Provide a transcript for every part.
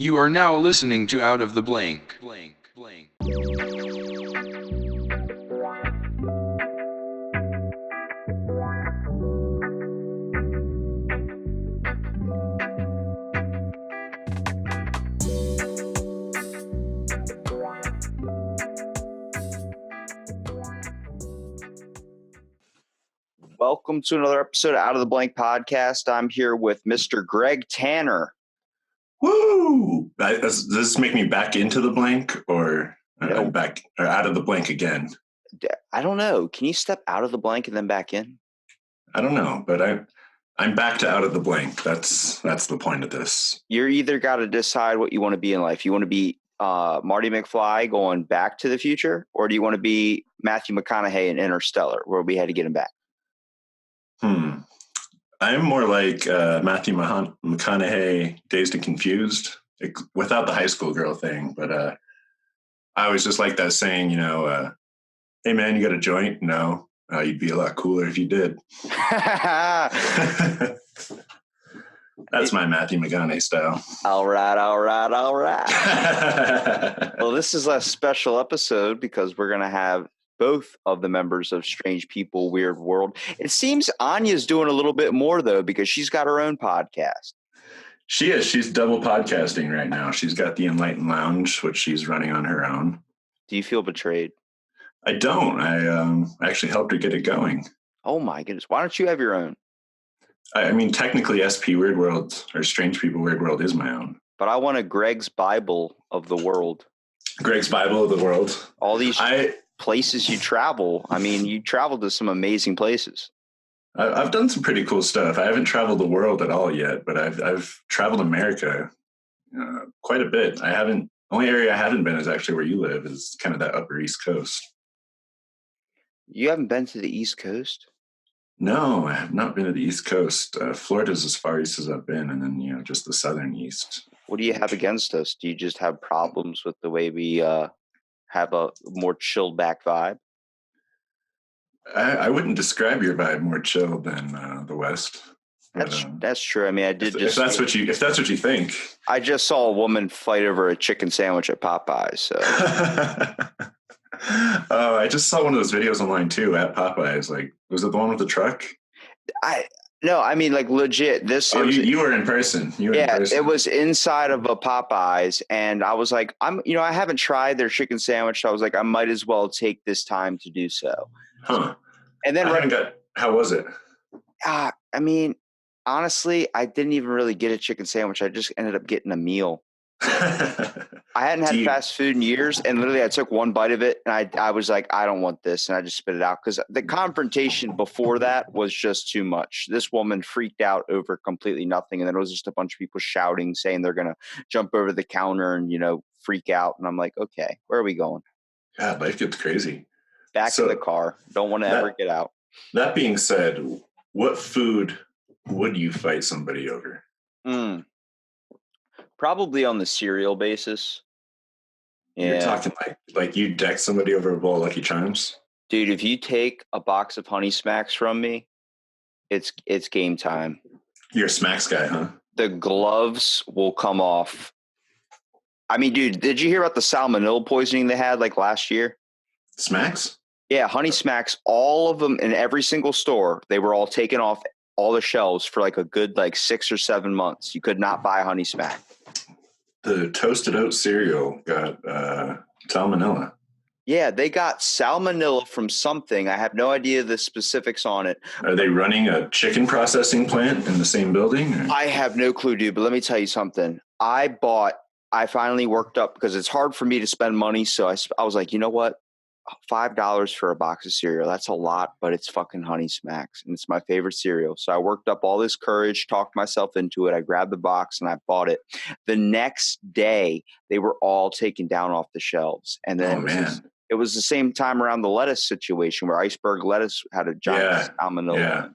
You are now listening to Out of the Blank. Welcome to another episode of Out of the Blank podcast. I'm here with Mr. Greg Tanner. Woo! Does this make me back into the blank, or I'm back or out of the blank again? I don't know. Can you step out of the blank and then back in? I don't know, but I'm back to out of the blank. That's the point of this. You're either got to decide what you want to be in life. You want to be Marty McFly going back to the future, or do you want to be Matthew McConaughey in Interstellar, where we had to get him back? I'm more like Matthew McConaughey, Dazed and Confused, without the high school girl thing. But I always just like that saying, hey, man, you got a joint? No. You'd be a lot cooler if you did. That's my Matthew McConaughey style. All right. Well, this is a special episode because we're going to have both of the members of Strange People, Weird World. It seems Anja's doing a little bit more, though, because she's got her own podcast. She is. She's double podcasting right now. She's got the Enlightened Lounge, which she's running on her own. Do you feel betrayed? I don't. I actually helped her get it going. Oh, my goodness. Why don't you have your own? I mean, technically, SP Weird World or Strange People Weird World is my own. But I want a Greg's Bible of the world. Greg's Bible of the world. All these places you travel. I mean, you traveled to some amazing places. I've done some pretty cool stuff. I haven't traveled the world at all yet, but I've traveled America quite a bit. Only area I haven't been is actually where you live, is kind of that upper East Coast. You haven't been to the East Coast? No, I have not been to the East Coast. Florida's as far east as I've been, and then, just the southern east. What do you have against us? Do you just have problems with the way we have a more chilled back vibe? I wouldn't describe your vibe more chill than the West. That's true. I mean, if that's what you think. I just saw a woman fight over a chicken sandwich at Popeyes. So. I just saw one of those videos online too at Popeyes. Like, was it the one with the truck? No, I mean, like, legit. You were in person. It was inside of a Popeyes, and I was like, I haven't tried their chicken sandwich. So I was like, I might as well take this time to do so. Huh. And then how was it? I mean, honestly, I didn't even really get a chicken sandwich. I just ended up getting a meal. I hadn't had fast food in years, and literally I took one bite of it, and I was like, I don't want this, and I just spit it out because the confrontation before that was just too much. This woman freaked out over completely nothing, and then it was just a bunch of people shouting, saying they're gonna jump over the counter and freak out, and I'm like, okay, where are we going? God, life gets crazy. Back to the car. Don't want to ever get out. That being said, what food would you fight somebody over? Probably on the cereal basis. Yeah. You're talking like you deck somebody over a bowl of Lucky Charms? Dude, if you take a box of Honey Smacks from me, it's game time. You're a Smacks guy, huh? The gloves will come off. I mean, dude, did you hear about the salmonella poisoning they had like last year? Smacks? Yeah, Honey Smacks, all of them in every single store, they were all taken off all the shelves for like a good 6 or 7 months. You could not buy Honey Smack. The Toasted Oat cereal got salmonella. Yeah, they got salmonella from something. I have no idea the specifics on it. Are they running a chicken processing plant in the same building? Or? I have no clue, dude, but let me tell you something. I finally worked up because it's hard for me to spend money. So I was like, you know what? $5 for a box of cereal. That's a lot, but it's fucking Honey Smacks, and it's my favorite cereal. So I worked up all this courage, talked myself into it. I grabbed the box and I bought it. The next day, they were all taken down off the shelves. And then it was the same time around the lettuce situation where iceberg lettuce had a giant salmonella. Yeah.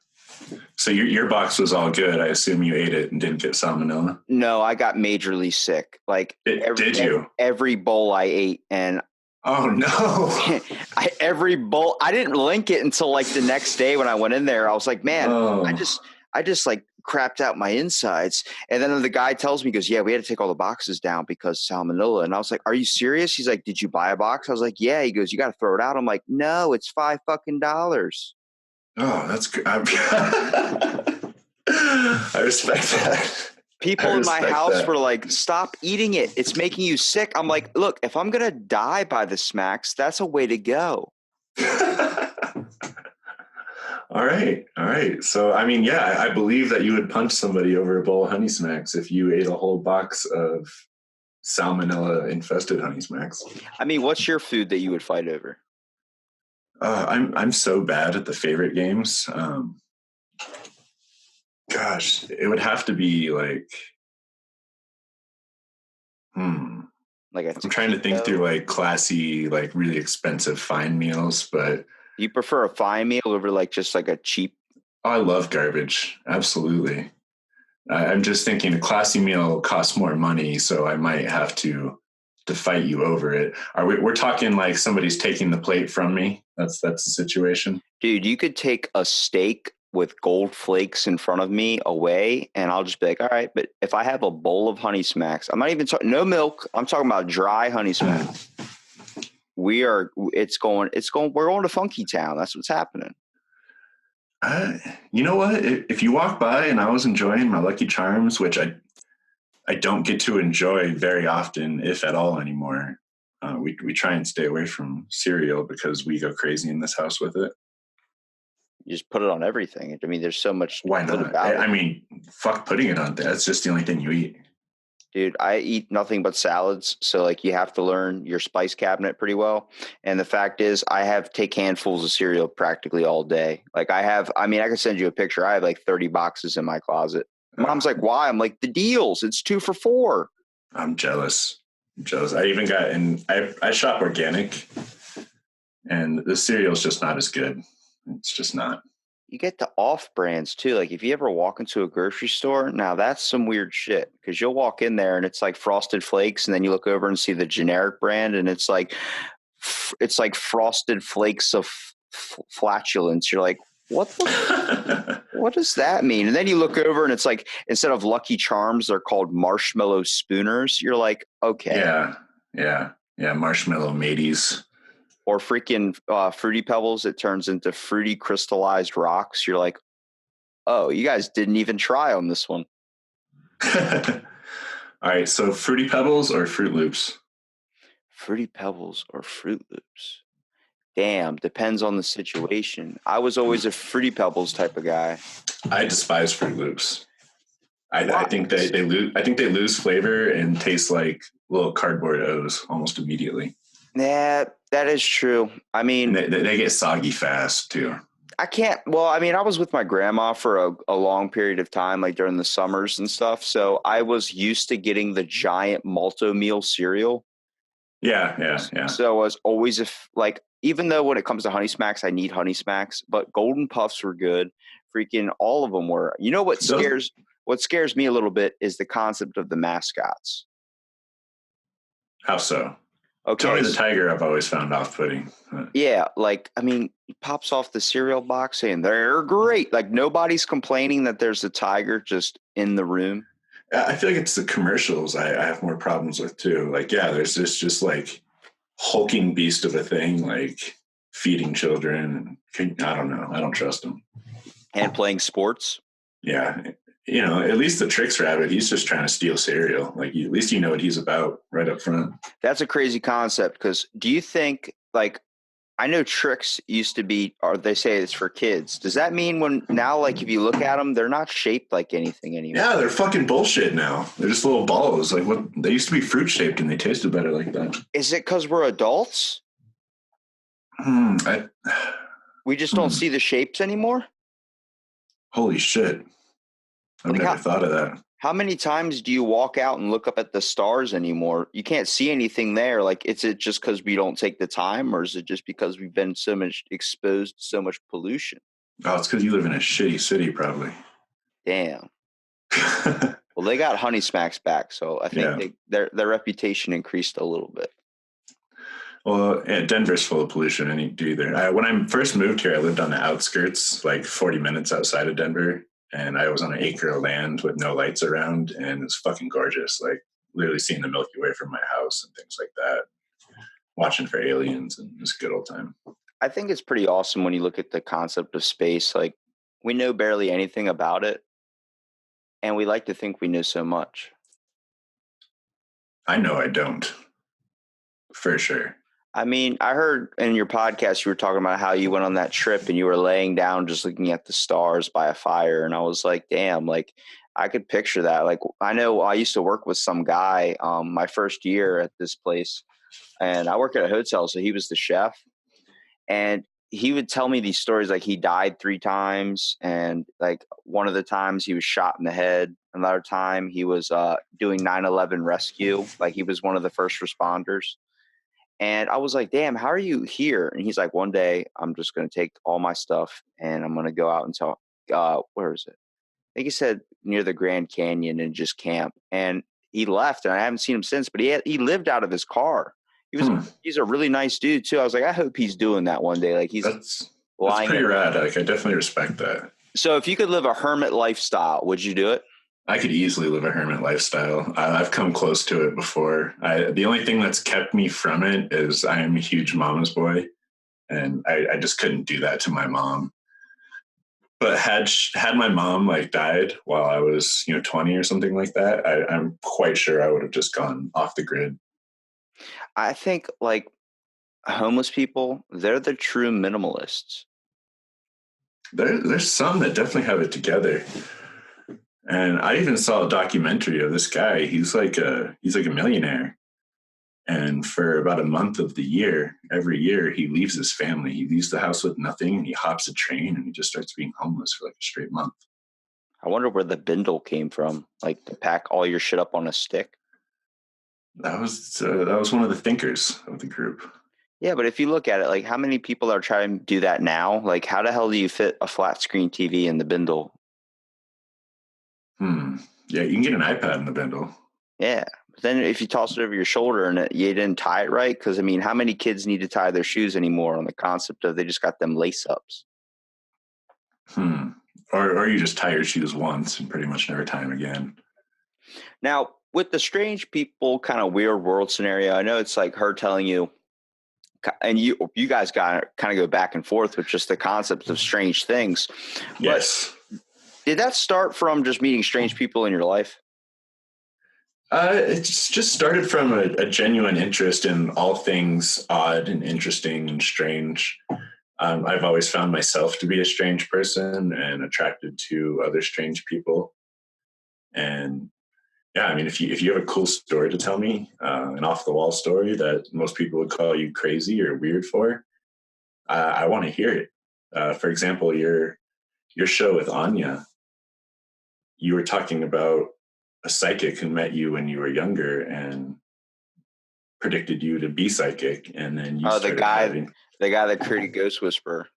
So your box was all good. I assume you ate it and didn't get salmonella. No, I got majorly sick. Did you? Every bowl I ate, and oh no! Every bowl. I didn't link it until the next day when I went in there. I was like, man, I just crapped out my insides. And then the guy tells me, he goes, yeah, we had to take all the boxes down because salmonella. And I was like, are you serious? He's like, did you buy a box? I was like, yeah. He goes, you got to throw it out. I'm like, no, it's $5 fucking. Oh, that's good. I respect that. People in my house were like, stop eating it. It's making you sick. I'm like, look, if I'm going to die by the smacks, that's a way to go. All right. So, I mean, yeah, I believe that you would punch somebody over a bowl of Honey Smacks if you ate a whole box of salmonella-infested Honey Smacks. I mean, what's your food that you would fight over? I'm so bad at the favorite games. Gosh, it would have to be like, Like I'm trying to think through like classy, like really expensive fine meals, but you prefer a fine meal over like just like a cheap? I love garbage. Absolutely. I'm just thinking a classy meal costs more money, so I might have to fight you over it. We're talking like somebody's taking the plate from me? That's the situation. Dude, you could take a steak with gold flakes in front of me away, and I'll just be like, all right, but if I have a bowl of Honey Smacks, I'm not even talking, no milk, I'm talking about dry Honey Smacks. We're going to Funky Town. That's what's happening. You know what? If you walk by and I was enjoying my Lucky Charms, which I don't get to enjoy very often, if at all anymore, we try and stay away from cereal because we go crazy in this house with it. You just put it on everything. I mean, there's so much. Why not? I mean, fuck putting it on there. That's just the only thing you eat. Dude, I eat nothing but salads. So like you have to learn your spice cabinet pretty well. And the fact is I take handfuls of cereal practically all day. Like I can send you a picture. I have like 30 boxes in my closet. Mom's like, why? I'm like, the deals. It's 2 for $4. I'm jealous. I even got I shop organic, and the cereal's just not as good. It's just not. You get the off brands too. Like if you ever walk into a grocery store, now that's some weird shit because you'll walk in there and it's like Frosted Flakes, and then you look over and see the generic brand, and it's like Frosted Flakes of flatulence. You're like, what does that mean? And then you look over and it's like, instead of Lucky Charms, they're called Marshmallow Spooners. You're like, okay. Yeah. Marshmallow Mateys. Or freaking Fruity Pebbles, it turns into fruity crystallized rocks. You're like, oh, you guys didn't even try on this one. All right, so Fruity Pebbles or Fruit Loops? Fruity Pebbles or Fruit Loops? Damn, depends on the situation. I was always a Fruity Pebbles type of guy. I despise Fruit Loops. I think they lose flavor and taste like little cardboard O's almost immediately. Yeah, that is true. I mean, they get soggy fast too. I was with my grandma for a long period of time, like during the summers and stuff. So I was used to getting the giant Malto meal cereal. Yeah. So I was always even though when it comes to Honey Smacks, I need Honey Smacks, but Golden Puffs were good. Freaking all of them were. You know what scares me a little bit is the concept of the mascots. How so? Okay. Tony the Tiger, I've always found off-putting. Yeah, he pops off the cereal box saying they're great. Like nobody's complaining that there's a tiger just in the room. I feel like it's the commercials I have more problems with too. Like, yeah, there's this just like hulking beast of a thing, like feeding children. I don't know. I don't trust him. And playing sports. Yeah. At least the Trix Rabbit, he's just trying to steal cereal. Like, at least you know what he's about right up front. That's a crazy concept because do you think, I know Trix used to be, or they say it's for kids. Does that mean if you look at them, they're not shaped like anything anymore? Yeah, they're fucking bullshit now. They're just little balls. Like they used to be fruit shaped and they tasted better like that. Is it because we're adults? We just don't see the shapes anymore? Holy shit. I've never thought of that. How many times do you walk out and look up at the stars anymore? You can't see anything there. Like, is it just because we don't take the time, or is it just because we've been so much exposed to so much pollution? Oh, it's because you live in a shitty city, probably. Damn. Well, they got Honey Smacks back, so I think their reputation increased a little bit. Well, yeah, Denver's full of pollution. I didn't do either. When I first moved here, I lived on the outskirts, like 40 minutes outside of Denver. and I was on an acre of land with no lights around, and it was fucking gorgeous. Like literally seeing the Milky Way from my house and things like that, watching for aliens, and it was a good old time. I think it's pretty awesome when you look at the concept of space. Like, we know barely anything about it, and we like to think we know so much. I know I don't, for sure. I mean, I heard in your podcast you were talking about how you went on that trip and you were laying down just looking at the stars by a fire, and I was like, damn, like I could picture that. Like, I know I used to work with some guy my first year at this place, and I work at a hotel, so he was the chef, and he would tell me these stories like he died 3 times, and like one of the times he was shot in the head, another time he was doing 9/11 rescue, like he was one of the first responders. And I was like, damn, how are you here? And he's like, one day I'm just going to take all my stuff and I'm going to go out and tell, where is it? I think he said near the Grand Canyon and just camp. And he left and I haven't seen him since, but he lived out of his car. He's a really nice dude too. I was like, I hope he's doing that one day. Like That's lying. pretty rad. Like, I definitely respect that. So if you could live a hermit lifestyle, would you do it? I could easily live a hermit lifestyle. I've come close to it before. The only thing that's kept me from it is I am a huge mama's boy, and I just couldn't do that to my mom. But had my mom like died while I was 20 or something like that, I'm quite sure I would have just gone off the grid. I think like homeless people, they're the true minimalists. There's some that definitely have it together. And I even saw a documentary of this guy. He's like a millionaire. And for about a month of the year, every year, he leaves his family. He leaves the house with nothing, and he hops a train and he just starts being homeless for like a straight month. I wonder where the bindle came from, like to pack all your shit up on a stick. That was one of the thinkers of the group. Yeah, but if you look at it, like how many people are trying to do that now? Like, how the hell do you fit a flat screen TV in the bindle? Yeah, you can get an iPad in the bindle. Yeah. But then if you toss it over your shoulder and you didn't tie it right, because I mean, how many kids need to tie their shoes anymore on the concept of they just got them lace ups? Or you just tie your shoes once and pretty much never tie them again. Now, with the strange people kind of weird world scenario, I know it's like her telling you, and you guys got kind of go back and forth with just the concept of strange things. Yes. But did that start from just meeting strange people in your life? It's just started from a genuine interest in all things odd and interesting and strange. I've always found myself to be a strange person and attracted to other strange people. And yeah, I mean, if you have a cool story to tell me, an off the wall story that most people would call you crazy or weird for, I want to hear it. For example, your show with Anja, you were talking about a psychic who met you when you were younger and predicted you to be psychic, and then you the guy that created Ghost Whisperer.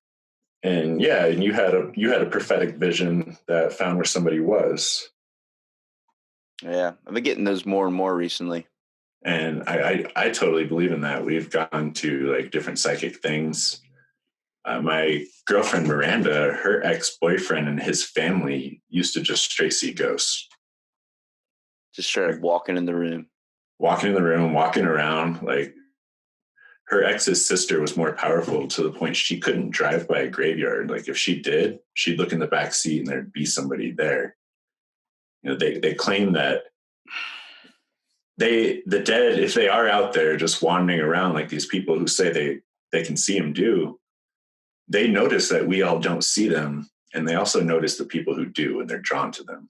And yeah, and you had a prophetic vision that found where somebody was. Yeah, I've been getting those more and more recently. And I totally believe in that. We've gone to like different psychic things. My girlfriend Miranda, her ex-boyfriend and his family used to just straight see ghosts. Just straight up walking in the room, walking around. Like her ex's sister was more powerful to the point she couldn't drive by a graveyard. Like if she did, she'd look in the back seat and there'd be somebody there. They claim that the dead, if they are out there just wandering around like these people who say they can see them do, they notice that we all don't see them, and they also notice the people who do, and they're drawn to them.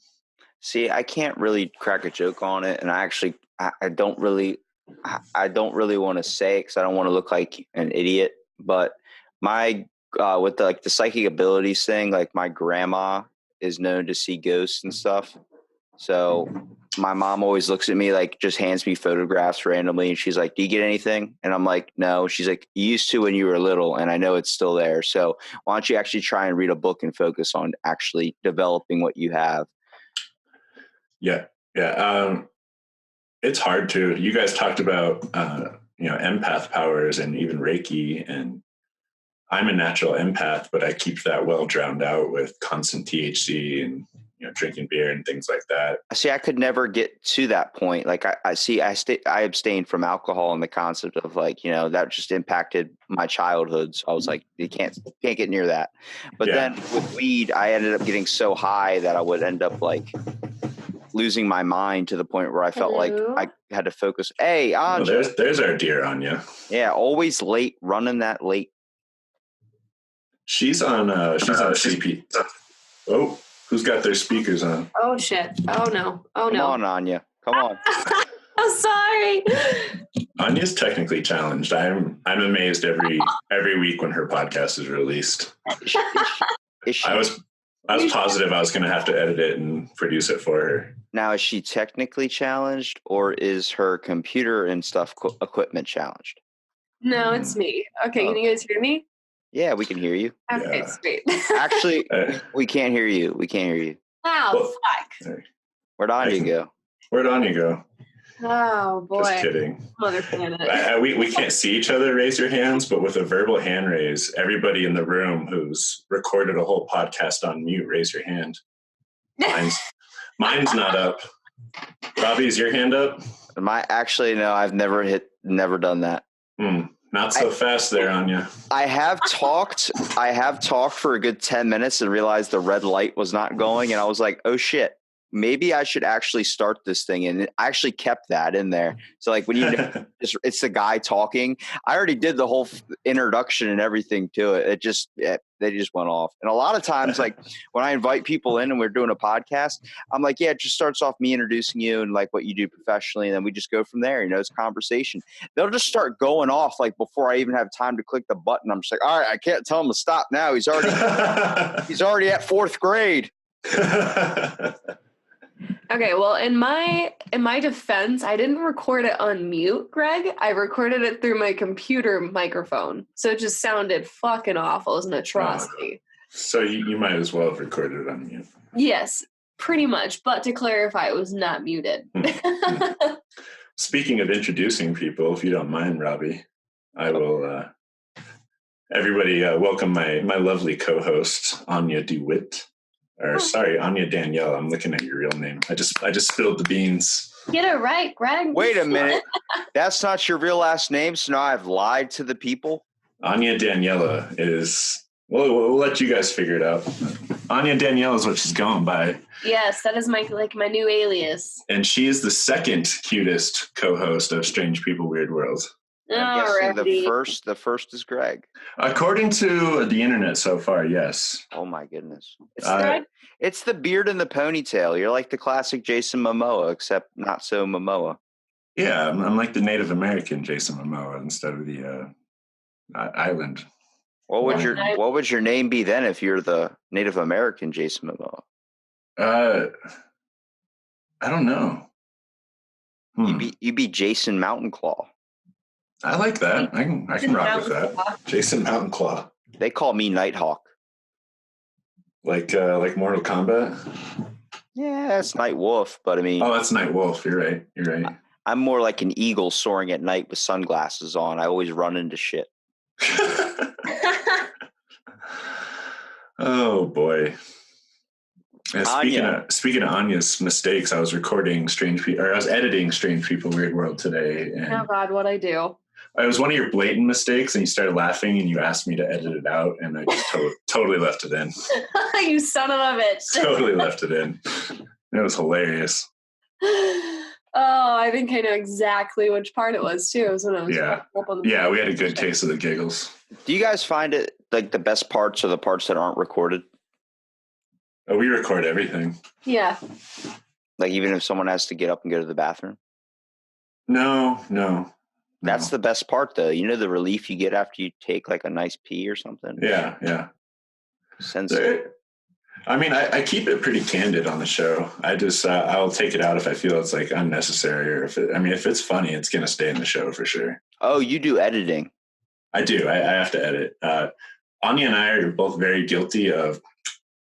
See, I can't really crack a joke on it, and I don't really want to say it because I don't want to look like an idiot. But my with the psychic abilities thing, like my grandma is known to see ghosts and stuff. So my mom always looks at me like just hands me photographs randomly, and she's like, "Do you get anything?" And I'm like, "No." She's like, "You used to when you were little, and I know it's still there. So why don't you actually try and read a book and focus on actually developing what you have?" Yeah. It's hard to. You guys talked about empath powers and even Reiki, and I'm a natural empath, but I keep that well drowned out with constant THC and drinking beer and things like that. See, I could never get to that point. Like I abstained from alcohol, and the concept of that just impacted my childhood. So I was like, you can't get near that. But then with weed, I ended up getting so high that I would end up like losing my mind to the point where I felt like I had to focus. Hey, Anja. There's our dear Anja. Yeah, always late, running that late. She's on CP. Oh, who's got their speakers on? Oh shit! Oh no! Oh no! Come on, Anja. Come on. I'm sorry. Anja's technically challenged. I'm amazed every week when her podcast is released. Is she, I was positive I was going to have to edit it and produce it for her. Now, is she technically challenged, or is her computer and stuff equipment challenged? No, it's me. Okay, can you guys hear me? Yeah, we can hear you. Okay, sweet. Actually, we can't hear you. We can't hear you. Wow, fuck. Where'd Anja go? Where'd Anja go? Oh, boy. Just kidding. Mother planet. We can't see each other raise your hands, but with a verbal hand raise, everybody in the room who's recorded a whole podcast on mute, raise your hand. Mine's not up. Robbie, is your hand up? Actually, no, I've never done that. Not so fast there, Anja. I have talked for a good 10 minutes and realized the red light was not going. And I was like, oh shit, maybe I should actually start this thing. And I actually kept that in there. So like when it's the guy talking, I already did the whole introduction and everything to it. They just went off. And a lot of times, like when I invite people in and we're doing a podcast, I'm like, yeah, it just starts off me introducing you and like what you do professionally. And then we just go from there, it's conversation. They'll just start going off like before I even have time to click the button. I'm just like, all right, I can't tell him to stop now. He's already at fourth grade. Okay, well, in my defense, I didn't record it on mute, Greg. I recorded it through my computer microphone. So it just sounded fucking awful. It was an atrocity. So you might as well have recorded it on mute. Yes, pretty much. But to clarify, it was not muted. Speaking of introducing people, if you don't mind, Robbie, I will everybody welcome my lovely co-host, Anja DeWitt. Or sorry, Anja Daniella. I'm looking at your real name. I just spilled the beans. Get it right, Greg. Wait a minute. That's not your real last name, so now I've lied to the people? Anja Daniella is... Well, we'll let you guys figure it out. Anja Daniella is what she's going by. Yes, that is my new alias. And she is the second cutest co-host of Strange People, Weird World. I'm guessing the first is Greg. According to the internet so far, yes. Oh my goodness. It's the beard and the ponytail. You're like the classic Jason Momoa, except not so Momoa. Yeah, I'm like the Native American Jason Momoa instead of the island. What would your name be then if you're the Native American Jason Momoa? I don't know. You'd be Jason Mountain Claw. I like that. I can rock with that. Jason Mountain Claw. They call me Nighthawk. Like Mortal Kombat? Yeah, that's Night Wolf, but I mean... Oh, that's Night Wolf. You're right. I'm more like an eagle soaring at night with sunglasses on. I always run into shit. Oh, boy. Speaking of Anja's mistakes, I was editing Strange People, Weird World today. And oh, God, what'd I do? It was one of your blatant mistakes, and you started laughing, and you asked me to edit it out, and I just totally left it in. You son of a bitch. Totally left it in. It was hilarious. Oh, I think I know exactly which part it was, too. It was when I was up on the we had a good case of the giggles. Do you guys find it, like, the best parts are the parts that aren't recorded? Oh, we record everything. Yeah. Like, even if someone has to get up and go to the bathroom? No. That's the best part, though. You know the relief you get after you take, like, a nice pee or something? Yeah. Sensitive. I mean, I keep it pretty candid on the show. I just, I'll take it out if I feel it's, like, unnecessary. Or if it's funny, it's going to stay in the show for sure. Oh, you do editing. I do. I have to edit. Anja and I are both very guilty of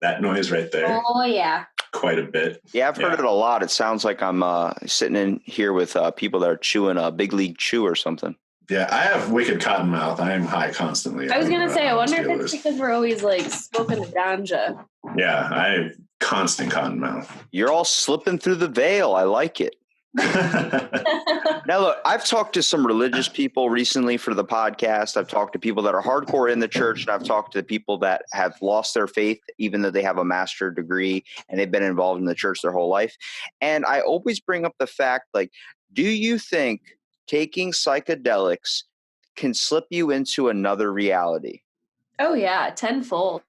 that noise right there. Oh, yeah. Quite a bit. Yeah, I've heard it a lot. It sounds like I'm sitting in here with people that are chewing a Big League Chew or something. Yeah, I have wicked cotton mouth. I am high constantly. I was going to say, I wonder if Steelers. it's because we're always like smoking the ganja. Yeah, I have constant cotton mouth. You're all slipping through the veil. I like it. Now, look, I've talked to some religious people recently for the podcast. I've talked to people that are hardcore in the church, and I've talked to people that have lost their faith, even though they have a master's degree and they've been involved in the church their whole life. And I always bring up the fact, like, do you think taking psychedelics can slip you into another reality? Oh, yeah, tenfold.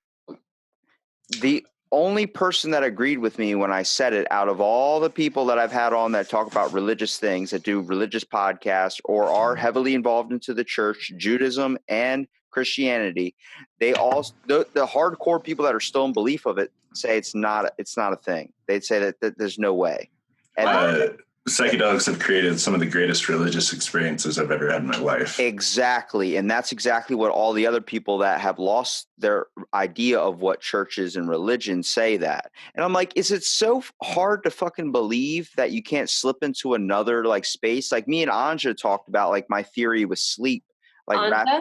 The only person that agreed with me when I said it, out of all the people that I've had on that talk about religious things, that do religious podcasts or are heavily involved into the church, Judaism and Christianity, they all, the hardcore people that are still in belief of it, say it's not a thing. They'd say that there's no way. And psychedelics have created some of the greatest religious experiences I've ever had in my life. Exactly. And that's exactly what all the other people that have lost their idea of what church is and religion say that. And I'm like, is it so hard to fucking believe that you can't slip into another like space? Like me and Anja talked about, like my theory with sleep. Like Anja?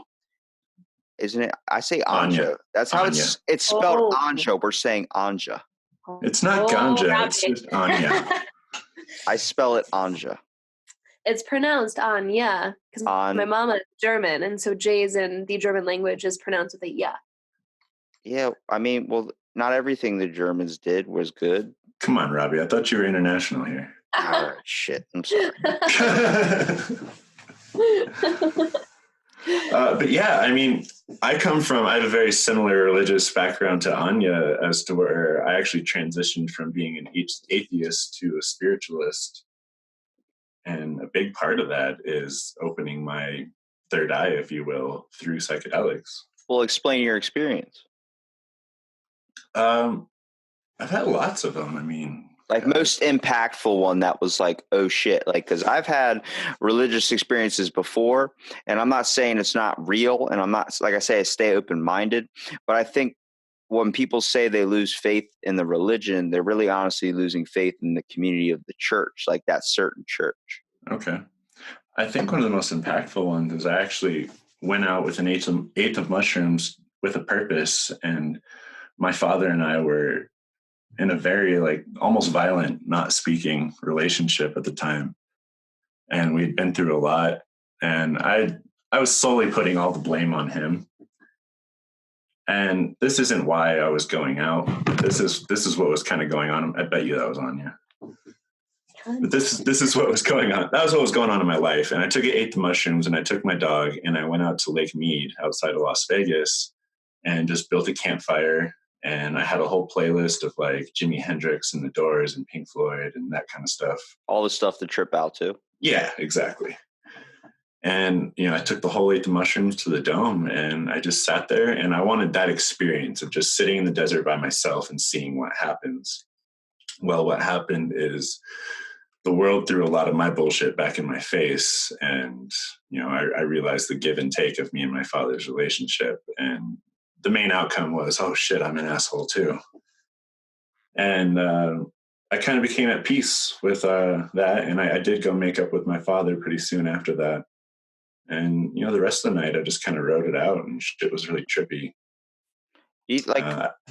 Isn't it? I say Anja. That's how Anja. it's spelled. Anja. We're saying Anja. It's not ganja. It's just Anja. I spell it Anja. It's pronounced Anja because my mama is German, and so J's in the German language is pronounced with a ya. Yeah, I mean, well, not everything the Germans did was good. Come on, Robbie. I thought you were international here. All right, shit. I'm sorry. But yeah, I mean, I have a very similar religious background to Anja, as to where I actually transitioned from being an atheist to a spiritualist. And a big part of that is opening my third eye, if you will, through psychedelics. Well, explain your experience. I've had lots of them. I mean, like most impactful one that was like, oh shit, like, because I've had religious experiences before, and I'm not saying it's not real, and I'm not, like I say, I stay open-minded, but I think when people say they lose faith in the religion, they're really honestly losing faith in the community of the church, like that certain church. Okay. I think one of the most impactful ones is I actually went out with an eighth of mushrooms with a purpose, and my father and I were in a very like almost violent, not speaking relationship at the time. And we'd been through a lot, and I was solely putting all the blame on him. And this isn't why I was going out. This is what was kind of going on. I bet you that was Anja. But this is what was going on. That was what was going on in my life. And I ate the mushrooms, and I took my dog, and I went out to Lake Mead outside of Las Vegas and just built a campfire. And I had a whole playlist of like Jimi Hendrix and the Doors and Pink Floyd and that kind of stuff. All the stuff to trip out to. Yeah, exactly. And, I took the whole eighth of mushrooms to the dome, and I just sat there, and I wanted that experience of just sitting in the desert by myself and seeing what happens. Well, what happened is the world threw a lot of my bullshit back in my face. And, I realized the give and take of me and my father's relationship. And the main outcome was, oh shit, I'm an asshole too. And I kind of became at peace with that. And I did go make up with my father pretty soon after that. And, the rest of the night I just kind of wrote it out, and shit was really trippy.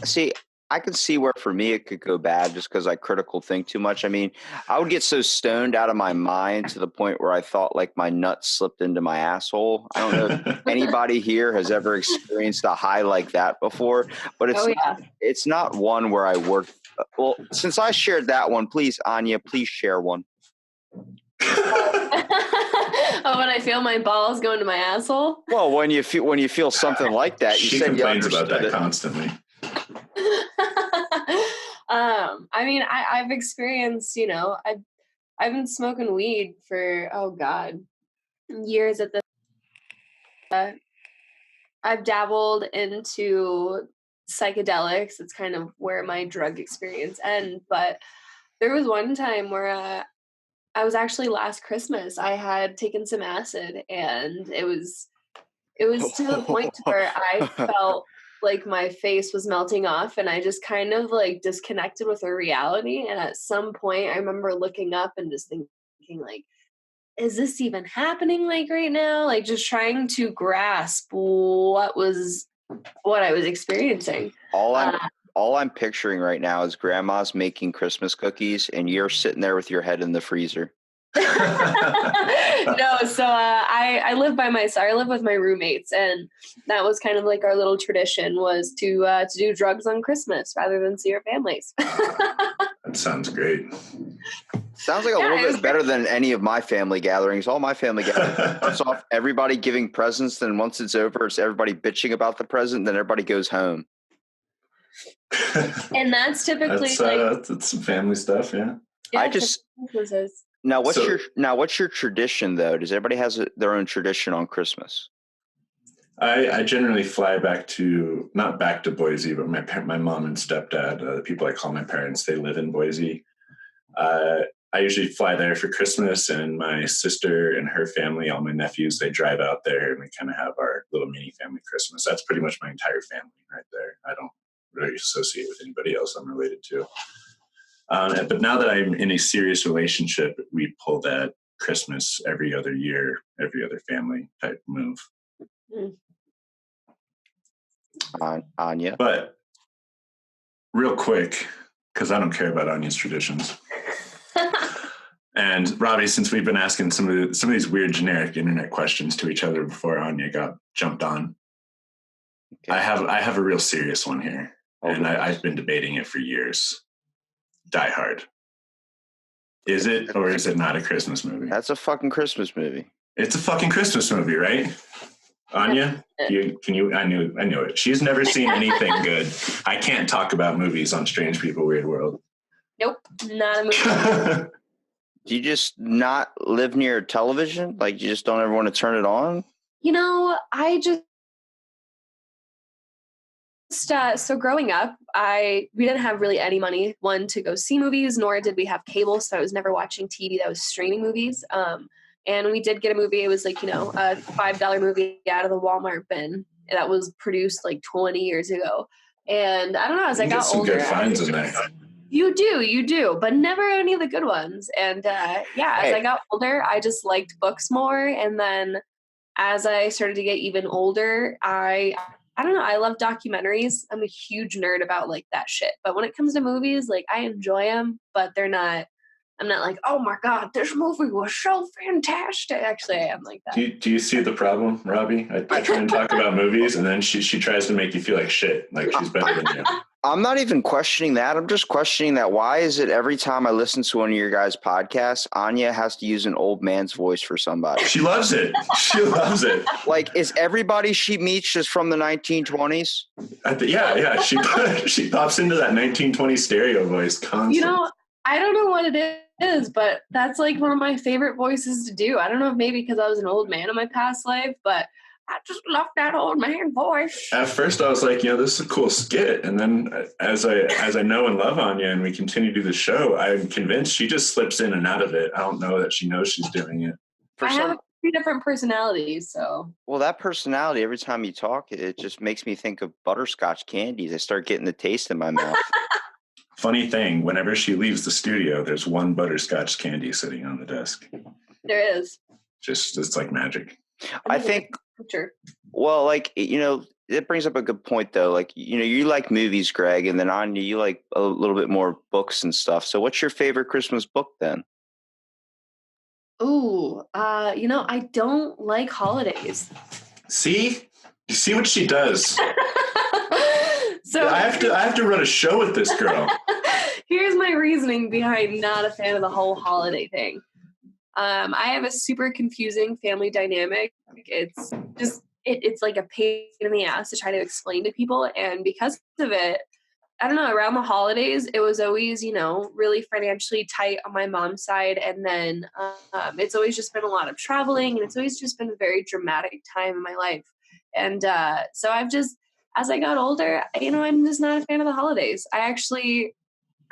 See, I can see where for me it could go bad just because I critical think too much. I mean, I would get so stoned out of my mind to the point where I thought like my nuts slipped into my asshole. I don't know if anybody here has ever experienced a high like that before, but it's not one where I worked. Well, since I shared that one, please, Anja, please share one. Oh, when I feel my balls go into my asshole? Well, when you feel something like that, she complains about that constantly. I mean, I've experienced, I've been smoking weed for years at this. I've dabbled into psychedelics. It's kind of where my drug experience ends. But there was one time where I was actually last Christmas. I had taken some acid, and it was to the point where I felt like my face was melting off, and I just kind of like disconnected with the reality. And at some point I remember looking up and just thinking like, is this even happening like right now? Like just trying to grasp what I was experiencing. All I'm picturing right now is grandma's making Christmas cookies and you're sitting there with your head in the freezer. No, so I live by myself. I live with my roommates, and that was kind of like our little tradition was to do drugs on Christmas rather than see our families. That sounds great. Sounds like a little bit better than any of my family gatherings. All my family gatherings starts off everybody giving presents, then once it's over, it's everybody bitching about the present, then everybody goes home. And that's typically that's some family stuff, yeah. Now what's your tradition though? Does everybody has their own tradition on Christmas? I generally fly not back to Boise, but my mom and stepdad, the people I call my parents, they live in Boise. I usually fly there for Christmas, and my sister and her family, all my nephews, they drive out there, and we kind of have our little mini family Christmas. That's pretty much my entire family right there. I don't really associate with anybody else I'm related to. But now that I'm in a serious relationship, we pull that Christmas every other year, every other family type move. Anja? But real quick, because I don't care about Anja's traditions. And Robbie, since we've been asking some of these weird generic internet questions to each other before Anja got jumped on, okay. I have a real serious one here, and I've been debating it for years. Die Hard. Is it or is it not a Christmas movie? That's a fucking Christmas movie. It's a fucking Christmas movie, right? Anja, I knew it. She's never seen anything good. I can't talk about movies on Strange People Weird World. Nope, not a movie. Do you just not live near television? Like you just don't ever want to turn it on? I just so growing up, we didn't have really any money, one, to go see movies, nor did we have cable, so I was never watching TV that was streaming movies. And we did get a movie. It was like, a $5 movie out of the Walmart bin that was produced like 20 years ago. And I don't know, as I got older, good finds in there. You do, but never any of the good ones. And as I got older, I just liked books more. And then as I started to get even older, I don't know, I love documentaries. I'm a huge nerd about like that shit. But when it comes to movies, like I enjoy them, but I'm not like, oh my God, this movie was so fantastic. Actually, I am like that. Do you see the problem, Robbie? I try and talk about movies, and then she tries to make you feel like shit, like she's better than you. I'm not even questioning that. I'm just questioning that. Why is it every time I listen to one of your guys' podcasts, Anja has to use an old man's voice for somebody? She loves it. She loves it. Like, is everybody she meets just from the 1920s? Yeah. She pops into that 1920s stereo voice constantly. I don't know what it is, but that's like one of my favorite voices to do. I don't know if maybe because I was an old man in my past life, but I just love that old man voice. At first I was like, this is a cool skit. And then as I know and love Anja and we continue to do the show, I'm convinced she just slips in and out of it. I don't know that she knows she's doing it. I have 3 different personalities, so. Well, that personality, every time you talk, it just makes me think of butterscotch candies. I start getting the taste in my mouth. Funny thing, whenever she leaves the studio, there's one butterscotch candy sitting on the desk. There is. It's like magic. I think, well, like, it brings up a good point, though. Like, you like movies, Greg, and then Anja, you like a little bit more books and stuff. So what's your favorite Christmas book then? Ooh, I don't like holidays. See? You see what she does? So I have to run a show with this girl. Here's my reasoning behind not a fan of the whole holiday thing. I have a super confusing family dynamic. It's just it's like a pain in the ass to try to explain to people, and because of it, I don't know, around the holidays it was always really financially tight on my mom's side, and then it's always just been a lot of traveling, and it's always just been a very dramatic time in my life. And so I've just, as I got older, I'm just not a fan of the holidays.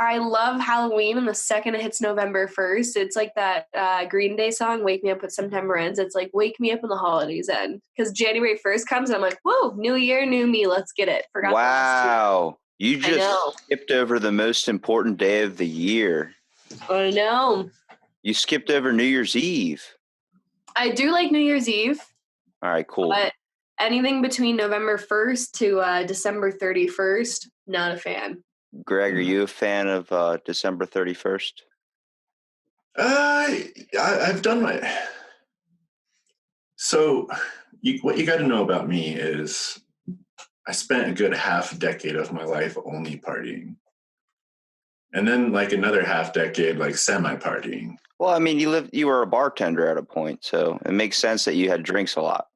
I love Halloween, and the second it hits November 1st, it's like that Green Day song, Wake Me Up When September Ends. It's like, wake me up when the holidays end. Because January 1st comes, and I'm like, whoa, new year, new me, let's get it. Forgot. Wow. You just skipped over the most important day of the year. I know. You skipped over New Year's Eve. I do like New Year's Eve, All right, cool. but anything between November 1st to December 31st, not a fan. Greg, are you a fan of December 31st? I've done my. So, what you got to know about me is I spent a good half decade of my life only partying. And then like another half decade, like semi-partying. Well, I mean, you were a bartender at a point, so it makes sense that you had drinks a lot.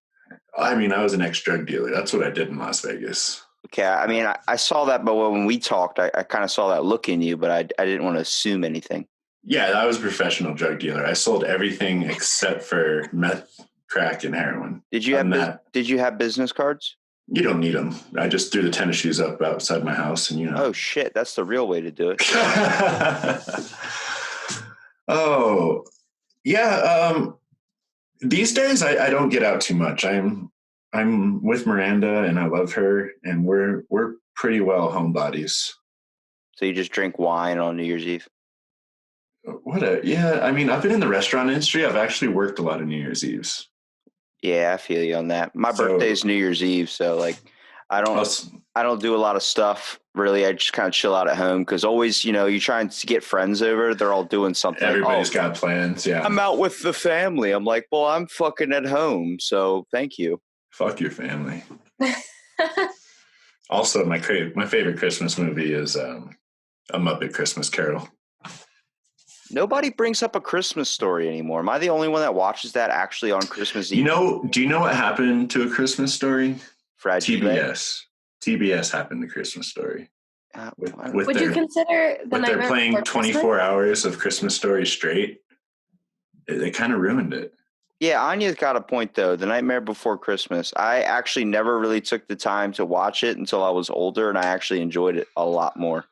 I mean, I was an ex-drug dealer. That's what I did in Las Vegas. Okay, I mean, I saw that, but when we talked, I kind of saw that look in you, but I didn't want to assume anything. Yeah, I was a professional drug dealer. I sold everything except for meth, crack, and heroin. Did you have business cards? You don't need them. I just threw the tennis shoes up outside my house, and Oh shit, that's the real way to do it. Oh, yeah. These days, I don't get out too much. I'm with Miranda, and I love her, and we're pretty well homebodies. So you just drink wine on New Year's Eve? Yeah. I mean, I've been in the restaurant industry. I've actually worked a lot of New Year's Eves. Yeah, I feel you on that. My birthday's New Year's Eve, so like I don't do a lot of stuff really. I just kind of chill out at home because always, you try and get friends over. They're all doing something. Everybody's got plans. Yeah, I'm out with the family. I'm like, well, I'm fucking at home, so thank you. Fuck your family. Also, my favorite Christmas movie is A Muppet Christmas Carol. Nobody brings up A Christmas Story anymore. Am I the only one that watches that actually on Christmas Eve? Do you know what happened to A Christmas Story? TBS happened to Christmas Story. Would you consider they're playing 24 hours of Christmas Story straight? They kind of ruined it. Yeah, Anya's got a point, though. The Nightmare Before Christmas. I actually never really took the time to watch it until I was older, and I actually enjoyed it a lot more.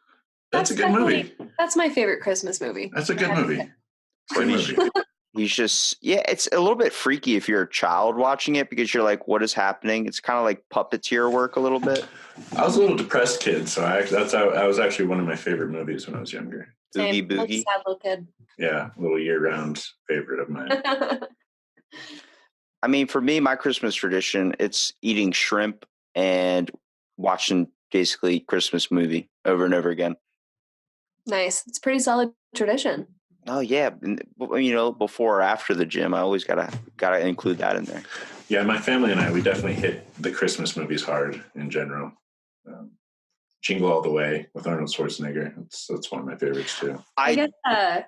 That's a good movie. That's my favorite Christmas movie. That's a good movie. Good movie. He's just, it's a little bit freaky if you're a child watching it because you're like, what is happening? It's kind of like puppeteer work a little bit. I was a little depressed kid, so I was actually one of my favorite movies when I was younger. Boogie Boogie. Like a sad little kid. Yeah, a little year-round favorite of mine. I mean, for me, my Christmas tradition, it's eating shrimp and watching basically Christmas movie over and over again. Nice. It's a pretty solid tradition. Oh yeah, before or after the gym, I always gotta include that in there. Yeah, my family and I, we definitely hit the Christmas movies hard in general. Jingle All the Way with Arnold Schwarzenegger. That's one of my favorites too. I guess I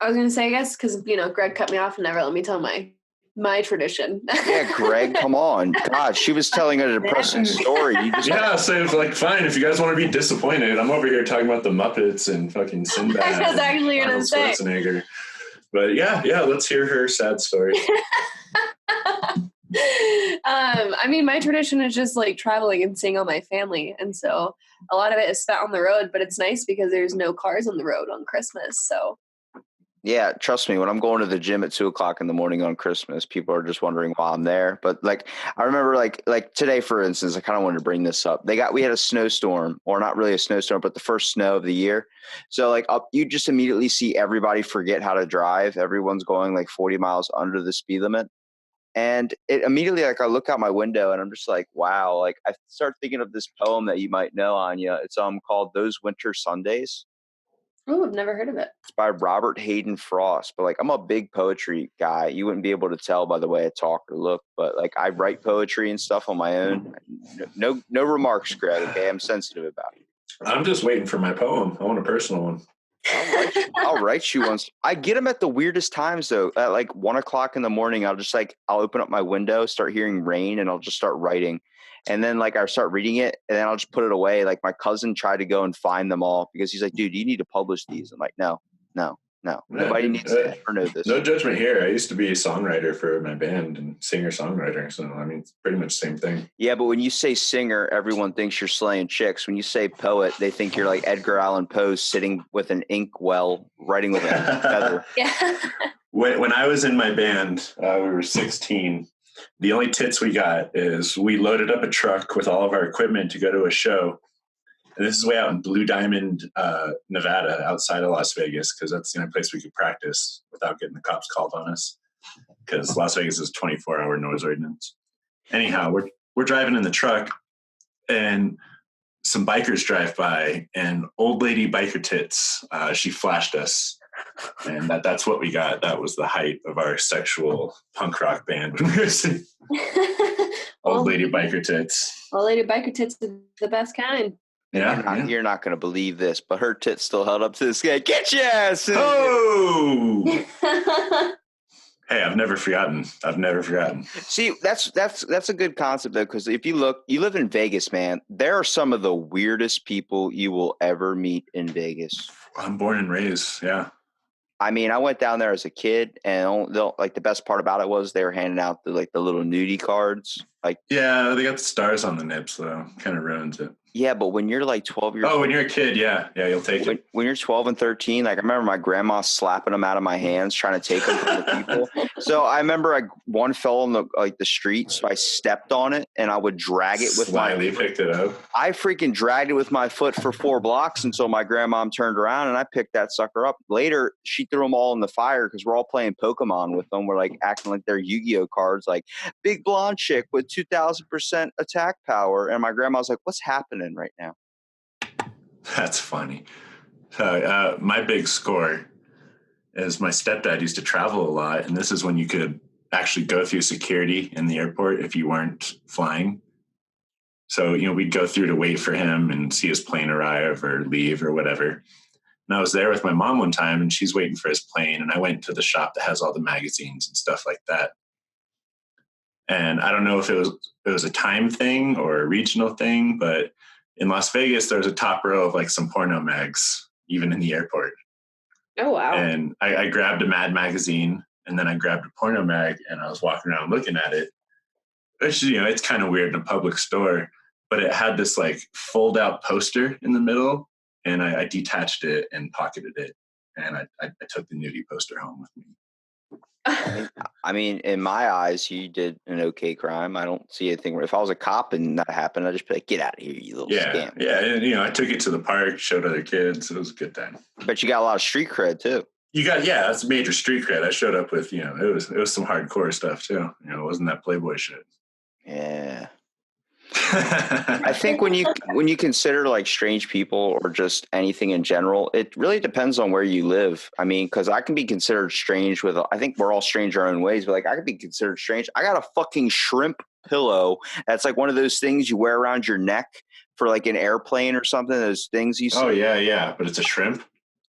was gonna say, because Greg cut me off and never let me tell my tradition. Yeah, Greg, come on. God, she was telling a depressing story. So it's like, fine, if you guys want to be disappointed, I'm over here talking about the Muppets and fucking Sinbad. I was actually going to say. Schwarzenegger. But yeah, let's hear her sad story. I mean, my tradition is just like traveling and seeing all my family. And so a lot of it is spent on the road, but it's nice because there's no cars on the road on Christmas. So yeah, trust me, when I'm going to the gym at 2:00 in the morning on Christmas, people are just wondering why I'm there. But like, I remember like today, for instance, I kind of wanted to bring this up. We had a snowstorm, or not really a snowstorm, but the first snow of the year. So like you just immediately see everybody forget how to drive. Everyone's going like 40 miles under the speed limit. And it immediately, like I look out my window and I'm just like, wow, like I start thinking of this poem that you might know, Anja. It's called Those Winter Sundays. Oh, I've never heard of it. It's by Robert Hayden Frost. But like, I'm a big poetry guy. You wouldn't be able to tell by the way I talk or look, but like I write poetry and stuff on my own. No remarks, Greg. Okay, I'm sensitive about it. I'm just waiting for my poem. I want a personal one. I'll write you one. I get them at the weirdest times though. At like 1:00 in the morning, I'll open up my window, start hearing rain, and I'll just start writing. And then like I start reading it, and then I'll just put it away. Like my cousin tried to go and find them all because he's like, dude, you need to publish these. I'm like, no. Nobody needs to ever know this. No judgment here. I used to be a songwriter for my band and singer-songwriter. So, I mean, it's pretty much the same thing. Yeah, but when you say singer, everyone thinks you're slaying chicks. When you say poet, they think you're like Edgar Allan Poe sitting with an inkwell, writing with a feather. Yeah. When I was in my band, we were 16. The only tits we got is we loaded up a truck with all of our equipment to go to a show. And this is way out in Blue Diamond, Nevada, outside of Las Vegas, because that's the only place we could practice without getting the cops called on us. because Las Vegas is 24-hour noise ordinance. Anyhow, we're driving in the truck, and some bikers drive by, and old lady biker tits, she flashed us, and that's what we got. That was the height of our sexual punk rock band when we were singing. Old lady biker tits. Old lady biker tits is the best kind. Yeah, you're not going to believe this, but her tits still held up to this guy. Get your ass in. Oh! Hey, I've never forgotten. See, that's a good concept, though, because if you live in Vegas, man, there are some of the weirdest people you will ever meet in Vegas. I'm born and raised, yeah. I mean, I went down there as a kid, and the best part about it was they were handing out the little nudie cards. Yeah, they got the stars on the nips, though. Kind of ruins it. Yeah, but when you're 12 years old. Oh, when you're a kid, yeah, you'll take it. When you're 12 and 13, I remember my grandma slapping them out of my hands, trying to take them from the people. So I remember one fell on the street, so I stepped on it, and I would drag it with Slyly picked it up. I freaking dragged it with my foot for 4 blocks until my grandmom turned around, and I picked that sucker up. Later, she threw them all in the fire because we're all playing Pokemon with them. We're acting like they're Yu-Gi-Oh cards, big blonde chick with 2,000% attack power. And my grandma's like, "What's happening right now?" That's funny. My big score is my stepdad used to travel a lot, and this is when you could actually go through security in the airport if you weren't flying. So, we'd go through to wait for him and see his plane arrive or leave or whatever. And I was there with my mom one time, and she's waiting for his plane, and I went to the shop that has all the magazines and stuff like that. And I don't know if it was a time thing or a regional thing, but in Las Vegas, there's a top row of some porno mags, even in the airport. Oh, wow. And I grabbed a Mad magazine, and then I grabbed a porno mag, and I was walking around looking at it. Which, it's kind of weird in a public store, but it had this fold out poster in the middle, and I detached it and pocketed it. And I took the nudie poster home with me. I mean, in my eyes, you did an okay crime. I don't see anything. If I was a cop and that happened, I'd just be like, "Get out of here, you little scam." Yeah. And, I took it to the park, showed other kids. It was a good time. But you got a lot of street cred too. That's major street cred. I showed up with, it was some hardcore stuff too. It wasn't that Playboy shit. Yeah. I think when you consider strange people or just anything in general, it really depends on where you live. I mean, because I can be considered strange I think we're all strange our own ways, but I could be considered strange. I got a fucking shrimp pillow that's one of those things you wear around your neck for an airplane or something. Those things you see. Oh yeah, but it's a shrimp.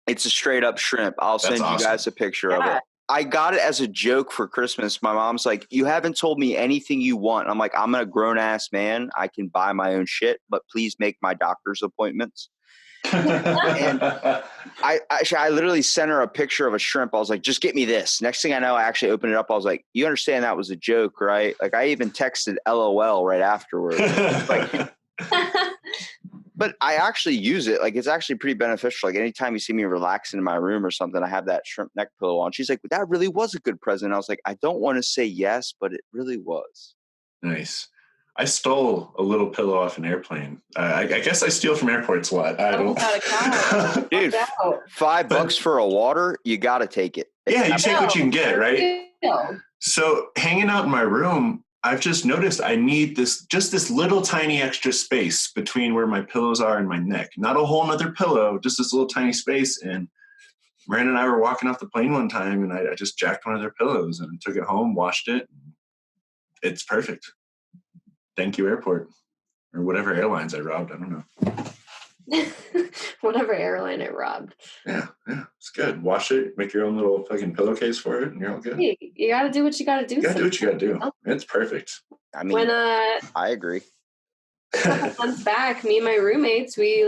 It's a straight up shrimp. I'll send you guys a picture of it. I got it as a joke for Christmas. My mom's like, "You haven't told me anything you want." I'm like, "I'm a grown ass man. I can buy my own shit, but please make my doctor's appointments." And I literally sent her a picture of a shrimp. I was like, "Just get me this." Next thing I know, I actually opened it up. I was like, "You understand that was a joke, right?" I even texted LOL right afterwards. But I actually use it. It's actually pretty beneficial. Anytime you see me relaxing in my room or something, I have that shrimp neck pillow on. She's like, "That really was a good present." I was like, "I don't want to say yes, but it really was." Nice. I stole a little pillow off an airplane. I guess I steal from airports a lot. I don't. Dude, $5 for a water, you got to take it. Yeah, you take what you can get, right? So hanging out in my room, I've just noticed I need this little tiny extra space between where my pillows are and my neck. Not a whole nother pillow, just this little tiny space. And Miranda and I were walking off the plane one time, and I just jacked one of their pillows and took it home, washed it. It's perfect. Thank you, airport. Or whatever airlines I robbed. I don't know. Whatever airline I robbed. Yeah, it's good. Wash it, make your own little fucking pillowcase for it, and you're all good. Hey, you got to do what you got to do. You got to do what you got to do. It's perfect. I mean, I agree. A couple months back, me and my roommates, we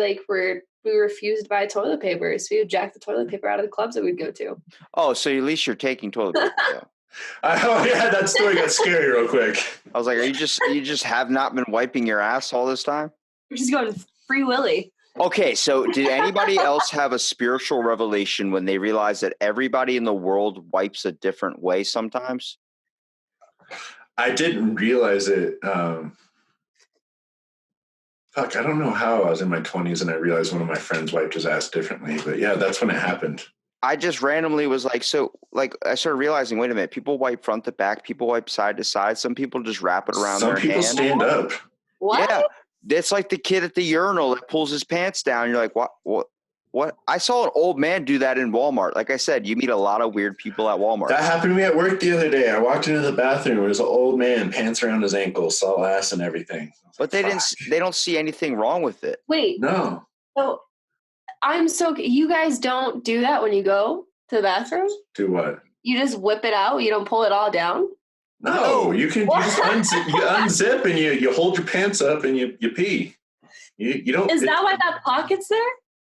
refused to buy toilet paper, so we would jack the toilet paper out of the clubs that we'd go to. Oh, so at least you're taking toilet paper. Though. Oh yeah, that story got scary real quick. I was like, you just have not been wiping your ass all this time? We're just going free willy. Okay, so did anybody else have a spiritual revelation when they realized that everybody in the world wipes a different way sometimes? I didn't realize it. I don't know how I was in my 20s and I realized one of my friends wiped his ass differently. But yeah, that's when it happened. I just randomly was like, so like I started realizing, wait a minute, people wipe front to back, people wipe side to side, some people just wrap it around Some their people hand. stand up. What? Yeah, it's like the kid at the urinal that pulls his pants down. You're like, what? I saw an old man do that in Walmart. Like I said, you meet a lot of weird people at Walmart. That happened to me at work the other day. I walked into the bathroom. There was an old man, pants around his ankles, saw ass and everything. But they don't see anything wrong with it. Wait. No. So you guys don't do that when you go to the bathroom? Do what? You just whip it out? You don't pull it all down? No, you just unzip and you hold your pants up and you pee. You don't. Is that why that pocket's there?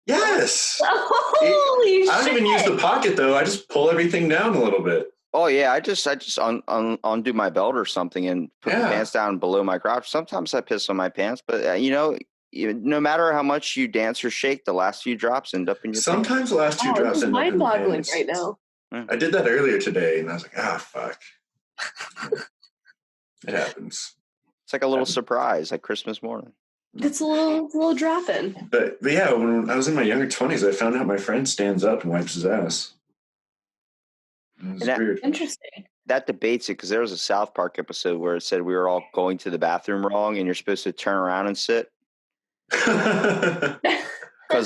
Yes. Holy shit. I don't even use the pocket though. I just pull everything down a little bit. Oh yeah, I just undo my belt or something and put the pants down below my crotch. Sometimes I piss on my pants, but no matter how much you dance or shake, the last few drops end up in your Sometimes pants. the last two drops end up in the mind-boggling pants. right now. I did that earlier today, and I was like, fuck. It happens. It's like a little surprise, like Christmas morning. It's a little drop-in. But yeah, when I was in my younger 20s, I found out my friend stands up and wipes his ass. It's weird. Interesting. That debates it because there was a South Park episode where it said we were all going to the bathroom wrong and you're supposed to turn around and sit. Because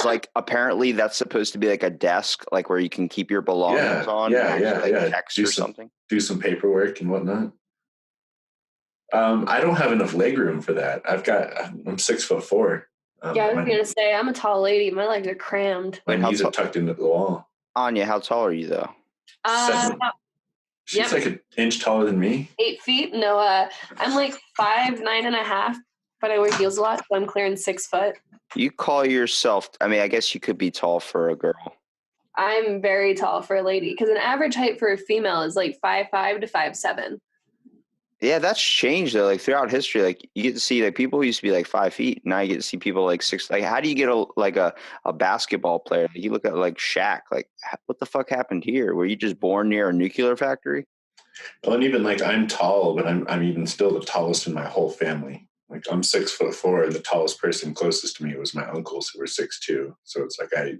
like apparently that's supposed to be like a desk, like where you can keep your belongings on. Text or something. Do some paperwork and whatnot. I don't have enough leg room for that. I'm 6'4". I was gonna say I'm a tall lady. My legs are crammed. My knees are tucked into the wall. Anja, how tall are you though? 7. She's like an inch taller than me. 8 feet. No, I'm like 5'9.5", but I wear heels a lot, so I'm clearing 6 foot. You call yourself? I mean, I guess you could be tall for a girl. I'm very tall for a lady because an average height for a female is like 5'5" to 5'7". Yeah, that's changed though. Like throughout history, like you get to see like people who used to be like 5 feet. Now you get to see people like 6. Like, how do you get a basketball player? You look at like Shaq. Like, what the fuck happened here? Were you just born near a nuclear factory? Well, and even like I'm tall, but I'm even still the tallest in my whole family. Like I'm 6'4", and the tallest person closest to me was my uncles who were 6'2". So it's like I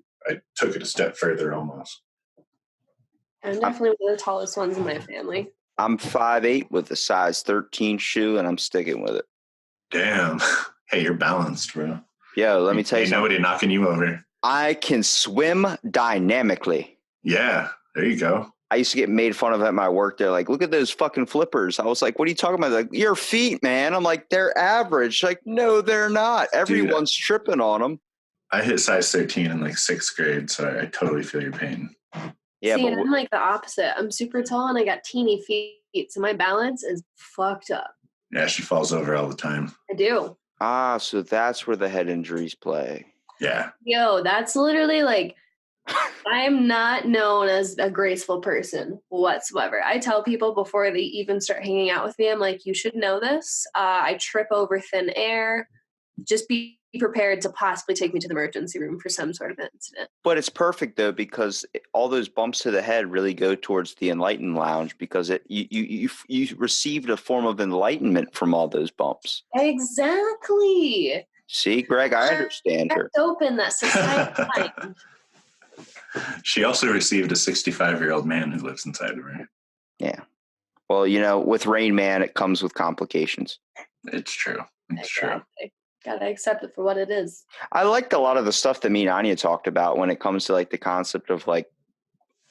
took it a step further almost. I'm definitely one of the tallest ones in my family. I'm 5'8" with a size 13 shoe, and I'm sticking with it. Damn. Hey, you're balanced, bro. Yo, let me tell you something. something. Nobody knocking you over. I can swim dynamically. Yeah, there you go. I used to get made fun of at my work. They're like, look at those fucking flippers. I was like, what are you talking about? They're like, your feet, man. I'm like, they're average. Like, no, they're not. Everyone's tripping on them. I hit size 13 in like 6th grade, so I totally feel your pain. Yeah, see, and I'm like the opposite. I'm super tall and I got teeny feet, so my balance is fucked up. Yeah, she falls over all the time. I do. Ah, so that's where the head injuries play. Yeah. Yo, that's literally like, I am not known as a graceful person whatsoever. I tell people before they even start hanging out with me, I'm like, you should know this. I trip over thin air. Just be prepared to possibly take me to the emergency room for some sort of incident. But it's perfect though, because all those bumps to the head really go towards the enlightened lounge, because you received a form of enlightenment from all those bumps. Exactly. See, Greg, I understand her. Open that society mind. She also received a 65-year-old man who lives inside of her. Yeah. Well, with Rain Man, it comes with complications. It's true. It's exactly. true. Gotta accept it for what it is. I liked a lot of the stuff that me and Anja talked about when it comes to like the concept of like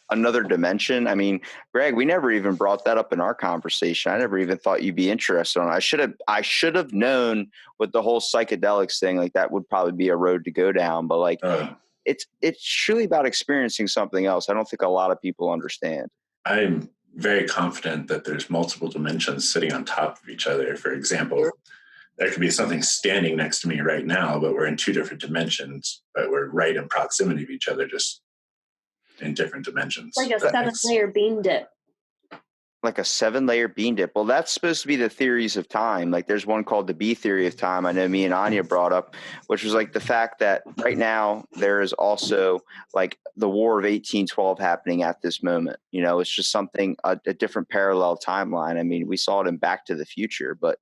another dimension. I mean, Greg, we never even brought that up in our conversation. I never even thought you'd be interested in it. I should have known with the whole psychedelics thing, like that would probably be a road to go down. But like, it's truly about experiencing something else. I don't think a lot of people understand. I'm very confident that there's multiple dimensions sitting on top of each other. For example, there could be something standing next to me right now, but we're in 2 different dimensions, but we're right in proximity of each other, just in different dimensions. Like a 7-layer bean dip. Like a 7-layer bean dip. Well, that's supposed to be the theories of time. Like there's one called the B theory of time. I know me and Anja brought up, which was like the fact that right now there is also like the War of 1812 happening at this moment. It's just something, a different parallel timeline. I mean, we saw it in Back to the Future, but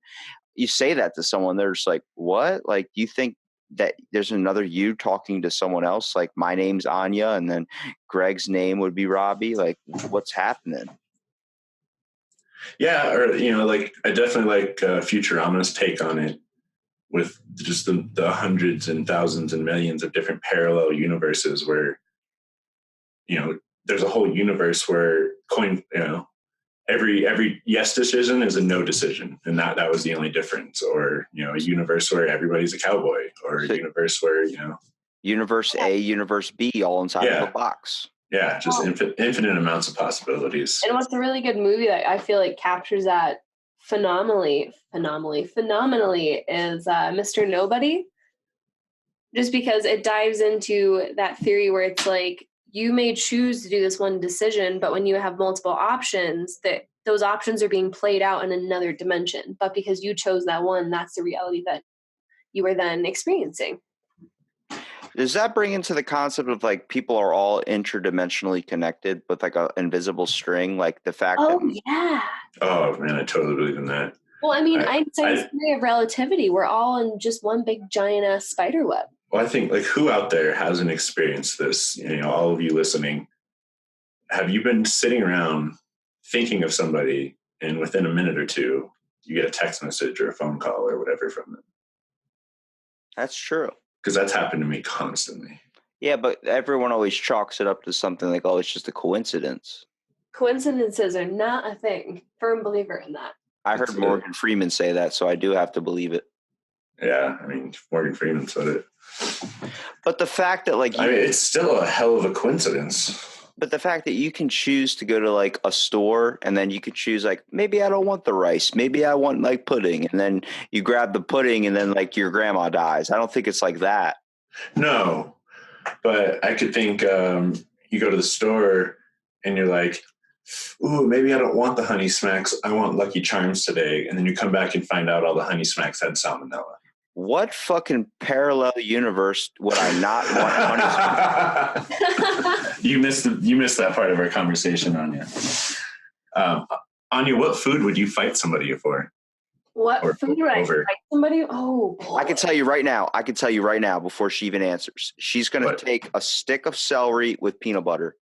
you say that to someone, they're just like, what? Like, you think that there's another you talking to someone else? Like, my name's Anja, and then Greg's name would be Robbie. Like, what's happening? Yeah, or like I definitely like Futurama's take on it, with just the hundreds and thousands and millions of different parallel universes where there's a whole universe where every yes decision is a no decision, and that was the only difference. Or a universe where everybody's a cowboy, or a universe where Universe A, Universe B, all inside of a box. Yeah, just infinite amounts of possibilities. And what's a really good movie that I feel like captures that phenomenally is Mr. Nobody. Just because it dives into that theory where it's like, you may choose to do this one decision, but when you have multiple options, that those options are being played out in another dimension. But because you chose that one, that's the reality that you are then experiencing. Does that bring into the concept of like people are all interdimensionally connected with like an invisible string? Like the fact that. Yeah. Oh, man, I totally believe in that. Well, I mean, Einstein's theory of relativity, we're all in just one big giant ass spider web. Well, I think, like, who out there hasn't experienced this? All of you listening, have you been sitting around thinking of somebody, and within a minute or two, you get a text message or a phone call or whatever from them? That's true. Because that's happened to me constantly. Yeah, but everyone always chalks it up to something like, oh, it's just a coincidence. Coincidences are not a thing. Firm believer in that. I heard Morgan Freeman say that, so I do have to believe it. Yeah, I mean, Morgan Freeman said it. But the fact that, like, it's still a hell of a coincidence. But the fact that you can choose to go to like a store, and then you can choose like, maybe I don't want the rice, maybe I want like pudding, and then you grab the pudding, and then like your grandma dies. I don't think it's like that. No, but I could think you go to the store and you're like, ooh, maybe I don't want the Honey Smacks, I want Lucky Charms today, and then you come back and find out all the Honey Smacks had salmonella. What fucking parallel universe would I not want Honey Smacks? You missed that part of our conversation, Anja. Anja, what food would you fight somebody for? What food would I fight somebody? Oh, boy. I can tell you right now before she even answers. She's going to take a stick of celery with peanut butter.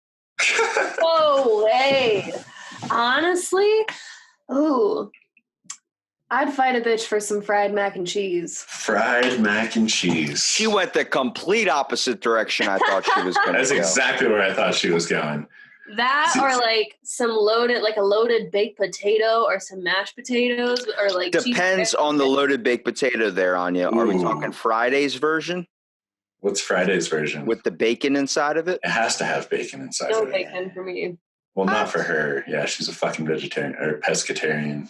Oh, hey. Honestly, ooh. I'd fight a bitch for some fried mac and cheese. Fried mac and cheese. She went the complete opposite direction I thought she was going to go. That's exactly where I thought she was going. That or like a loaded baked potato or some mashed potatoes or like. Depends on the loaded baked potato there, Anja. Are we talking Friday's version? What's Friday's version? With the bacon inside of it? It has to have bacon inside of it. No bacon for me. Well, not for her. Yeah, she's a fucking vegetarian or pescatarian.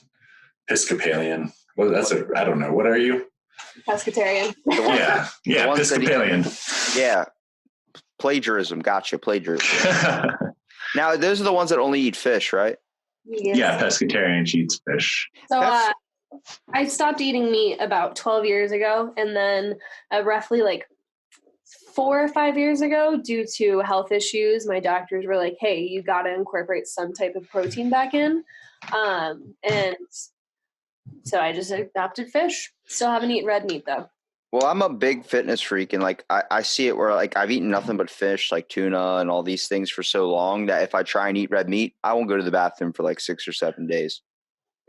Episcopalian. Well, I don't know. What are you? Pescatarian. Yeah, Episcopalian. Yeah. Plagiarism. Gotcha. Plagiarism. Now, those are the ones that only eat fish, right? Yes. Yeah, pescatarian. She eats fish. So I stopped eating meat about 12 years ago, and then roughly like 4 or 5 years ago, due to health issues, my doctors were like, hey, you got to incorporate some type of protein back in. And so I just adopted fish. Still haven't eaten red meat though. Well, I'm a big fitness freak, and like I see it where like I've eaten nothing but fish, like tuna and all these things for so long that if I try and eat red meat, I won't go to the bathroom for like 6 or 7 days.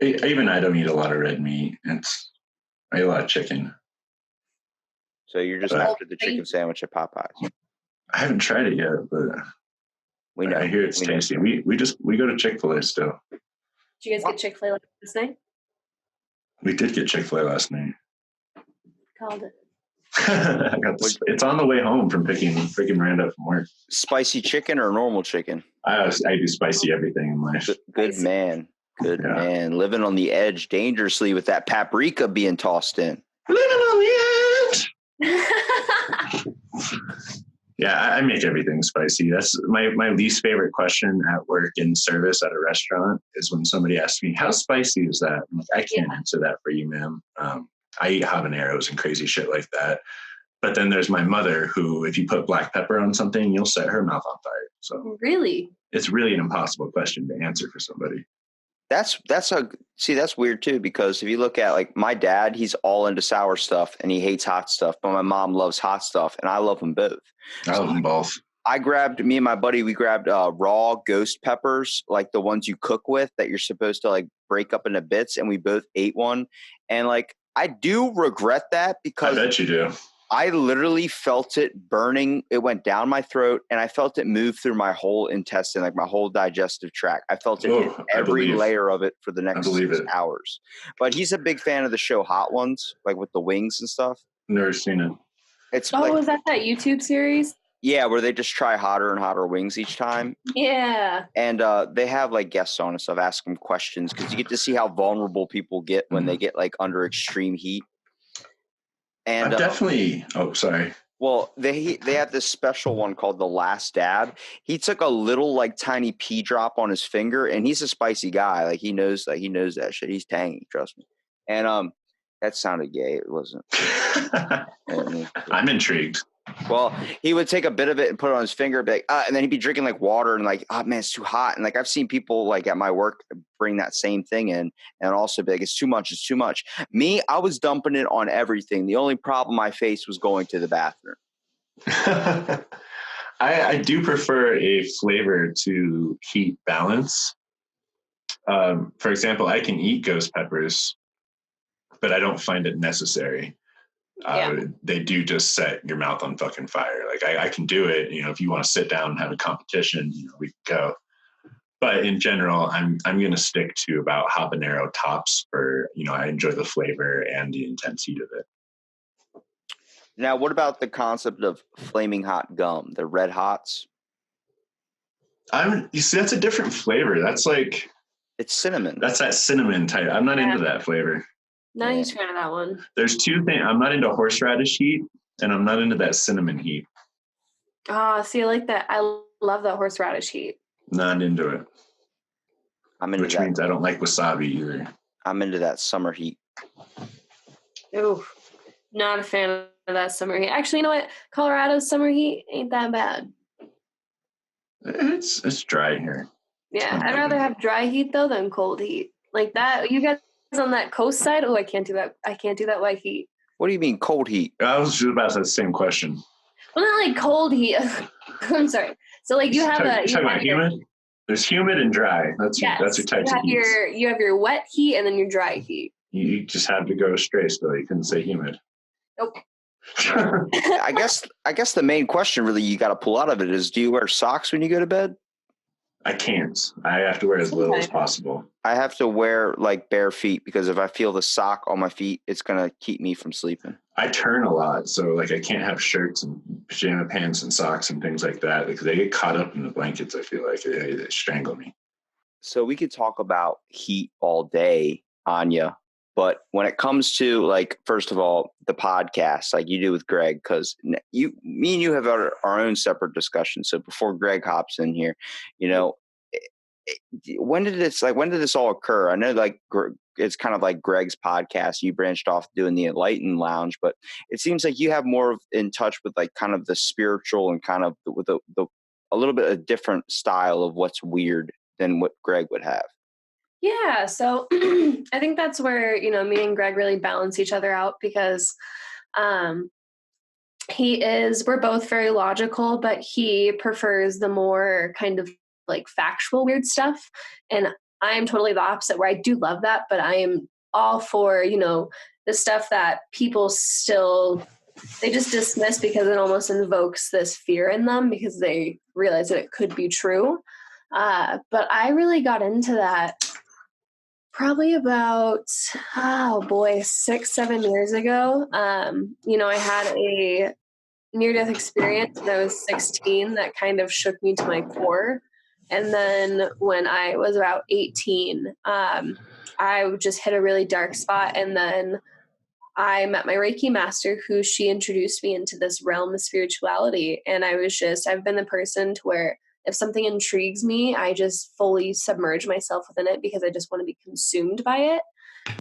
Even I don't eat a lot of red meat. I eat a lot of chicken. So you're just after the chicken sandwich at Popeyes. I haven't tried it yet, but we know. I hear it's tasty. We go to Chick-fil-A still. Did you guys get Chick-fil-A last night? We did get Chick-fil-A last night. Called it. It's on the way home from picking Miranda up from work. Spicy chicken or normal chicken? I do spicy everything in life. Good man. Good man. Living on the edge dangerously with that paprika being tossed in. Living on the edge. Yeah, I make everything spicy. That's my least favorite question at work in service at a restaurant is when somebody asks me, how spicy is that? I'm like, I can't answer that for you, ma'am. I eat habaneros and crazy shit like that. But then there's my mother who, if you put black pepper on something, you'll set her mouth on fire. So really? It's really an impossible question to answer for somebody. That's weird too, because if you look at like my dad, he's all into sour stuff and he hates hot stuff, but my mom loves hot stuff and I love them both. I love them both. Me and my buddy, we grabbed raw ghost peppers, like the ones you cook with that you're supposed to like break up into bits, and we both ate one. And like, I do regret that I because bet you do. I literally felt it burning. It went down my throat and I felt it move through my whole intestine, like my whole digestive tract. I felt it hit every layer of it for the next 6 hours. But he's a big fan of the show Hot Ones, like with the wings and stuff. Never seen it. It's was that YouTube series? Yeah, where they just try hotter and hotter wings each time. Yeah. And they have like guests on and stuff, ask them questions, because you get to see how vulnerable people get when they get like under extreme heat. And definitely. Oh, sorry. Well, they have this special one called The Last Dab. He took a little like tiny pea drop on his finger, and he's a spicy guy. Like he knows that shit. He's tangy, trust me. And that sounded gay. It wasn't. I'm intrigued. Well, he would take a bit of it and put it on his finger, be like, and then he'd be drinking like water and like, oh man, it's too hot. And like I've seen people like at my work bring that same thing in and also be like, it's too much. Me, I was dumping it on everything. The only problem I faced was going to the bathroom. I do prefer a flavor to heat balance. For example, I can eat ghost peppers, but I don't find it necessary. They do just set your mouth on fucking fire. Like I can do it, if you want to sit down and have a competition, we can go. But in general, I'm going to stick to about habanero tops for, I enjoy the flavor and the intense heat of it. Now, what about the concept of flaming hot gum, the Red Hots? You see, that's a different flavor. That's like, it's cinnamon. That's that cinnamon type. I'm not into that flavor. Not a fan of that one. There's two things. I'm not into horseradish heat, and I'm not into that cinnamon heat. See, I like that. I love that horseradish heat. Not into it. I'm into Which means I don't like wasabi either. I'm into that summer heat. Ooh, not a fan of that summer heat. Actually, you know what? Colorado's summer heat ain't that bad. It's dry here. Yeah, I'd rather have dry heat though than cold heat. Like that, you guys on that coast side. Oh, I can't do that. I can't do that white heat. What do you mean cold heat? I was just about to say the same question. Well, not like cold heat. I'm sorry. So like you have You're talking about humid? There's humid and dry. That's your types of heat. You have your wet heat and then your dry heat. You just have to go straight still. You couldn't say humid. Nope. I guess the main question really you got to pull out of it is, do you wear socks when you go to bed? I can't. I have to wear as little as possible. I have to wear like bare feet because if I feel the sock on my feet, it's going to keep me from sleeping. I turn a lot. So like I can't have shirts and pajama pants and socks and things like that because they get caught up in the blankets. I feel like they strangle me. So we could talk about heat all day, Anja. But when it comes to like, first of all, the podcast, like you do with Greg, because me and you have our own separate discussions. So before Greg hops in here, when did this all occur? I know like it's kind of like Greg's podcast. You branched off doing the Enlightened Lounge, but it seems like you have more in touch with like kind of the spiritual and kind of with a little bit of different style of what's weird than what Greg would have. Yeah, so I think that's where, me and Greg really balance each other out because we're both very logical, but he prefers the more kind of like factual weird stuff. And I'm totally the opposite where I do love that, but I am all for, the stuff that people they just dismiss because it almost invokes this fear in them because they realize that it could be true. But I really got into that probably about, 6-7 years ago. I had a near-death experience when I was 16 that kind of shook me to my core. And then when I was about 18, I just hit a really dark spot. And then I met my Reiki master who she introduced me into this realm of spirituality. And I've been the person to where if something intrigues me, I just fully submerge myself within it because I just want to be consumed by it.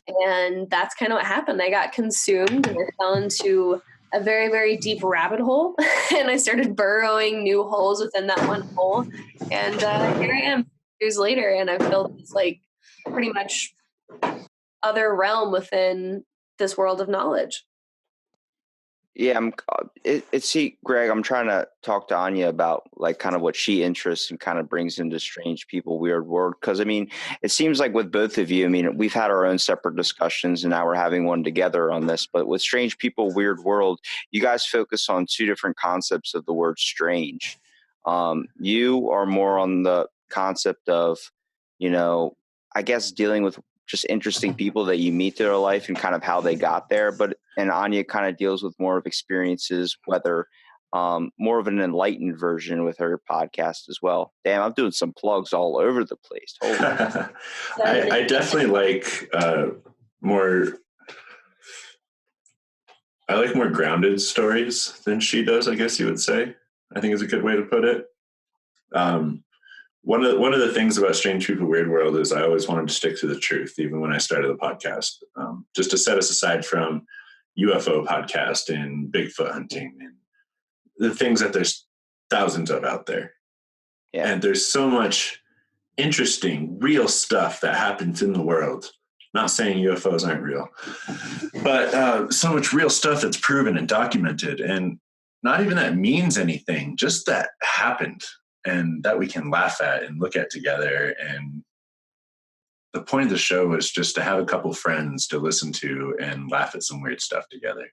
And that's kind of what happened. I got consumed and I fell into a very, very deep rabbit hole. And I started burrowing new holes within that one hole. And here I am years later, and I've built this like pretty much other realm within this world of knowledge. Yeah, see, Greg, I'm trying to talk to Anja about like kind of what she interests and kind of brings into Strange People, Weird World. Because I mean, it seems like with both of you, I mean, we've had our own separate discussions and now we're having one together on this. But with Strange People, Weird World, you guys focus on two different concepts of the word strange. You are more on the concept of, you know, I guess dealing with just interesting people that you meet through their life and kind of how they got there. And Anja kind of deals with more of experiences, whether more of an enlightened version with her podcast as well. Damn, I'm doing some plugs all over the place. I definitely like more. I like more grounded stories than she does, I guess you would say. I think is a good way to put it. One of the things about Strange People Weird World is I always wanted to stick to the truth, even when I started the podcast, just to set us aside from UFO podcast and Bigfoot hunting and the things that there's thousands of out there. Yeah. And there's so much interesting, real stuff that happens in the world. Not saying UFOs aren't real, but so much real stuff that's proven and documented, and not even that means anything, just that happened. And that we can laugh at and look at together. And the point of the show was just to have a couple friends to listen to and laugh at some weird stuff together.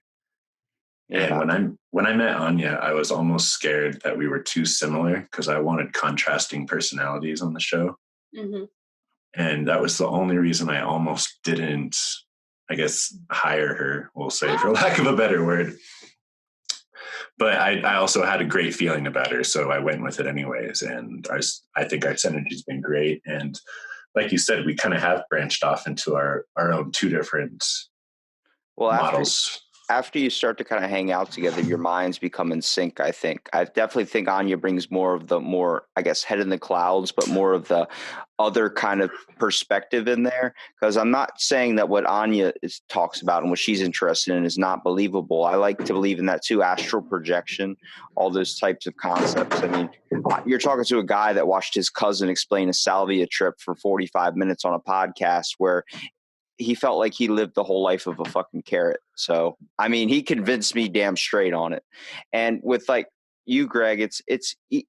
Yeah. And when I met Anja, I was almost scared that we were too similar because I wanted contrasting personalities on the show. Mm-hmm. And that was the only reason I almost didn't, I guess, hire her, we'll say, for lack of a better word. But I also had a great feeling about her, so I went with it anyways. And I think our synergy's been great. And like you said, we kind of have branched off into our own two different models. After you start to kind of hang out together, your minds become in sync, I think. I definitely think Anja brings more of the I guess, head in the clouds, but more of the other kind of perspective in there. Because I'm not saying that what Anja talks about and what she's interested in is not believable. I like to believe in that too, astral projection, all those types of concepts. I mean, you're talking to a guy that watched his cousin explain a salvia trip for 45 minutes on a podcast where he felt like he lived the whole life of a fucking carrot. So, I mean, he convinced me damn straight on it. And with like you, Greg, it's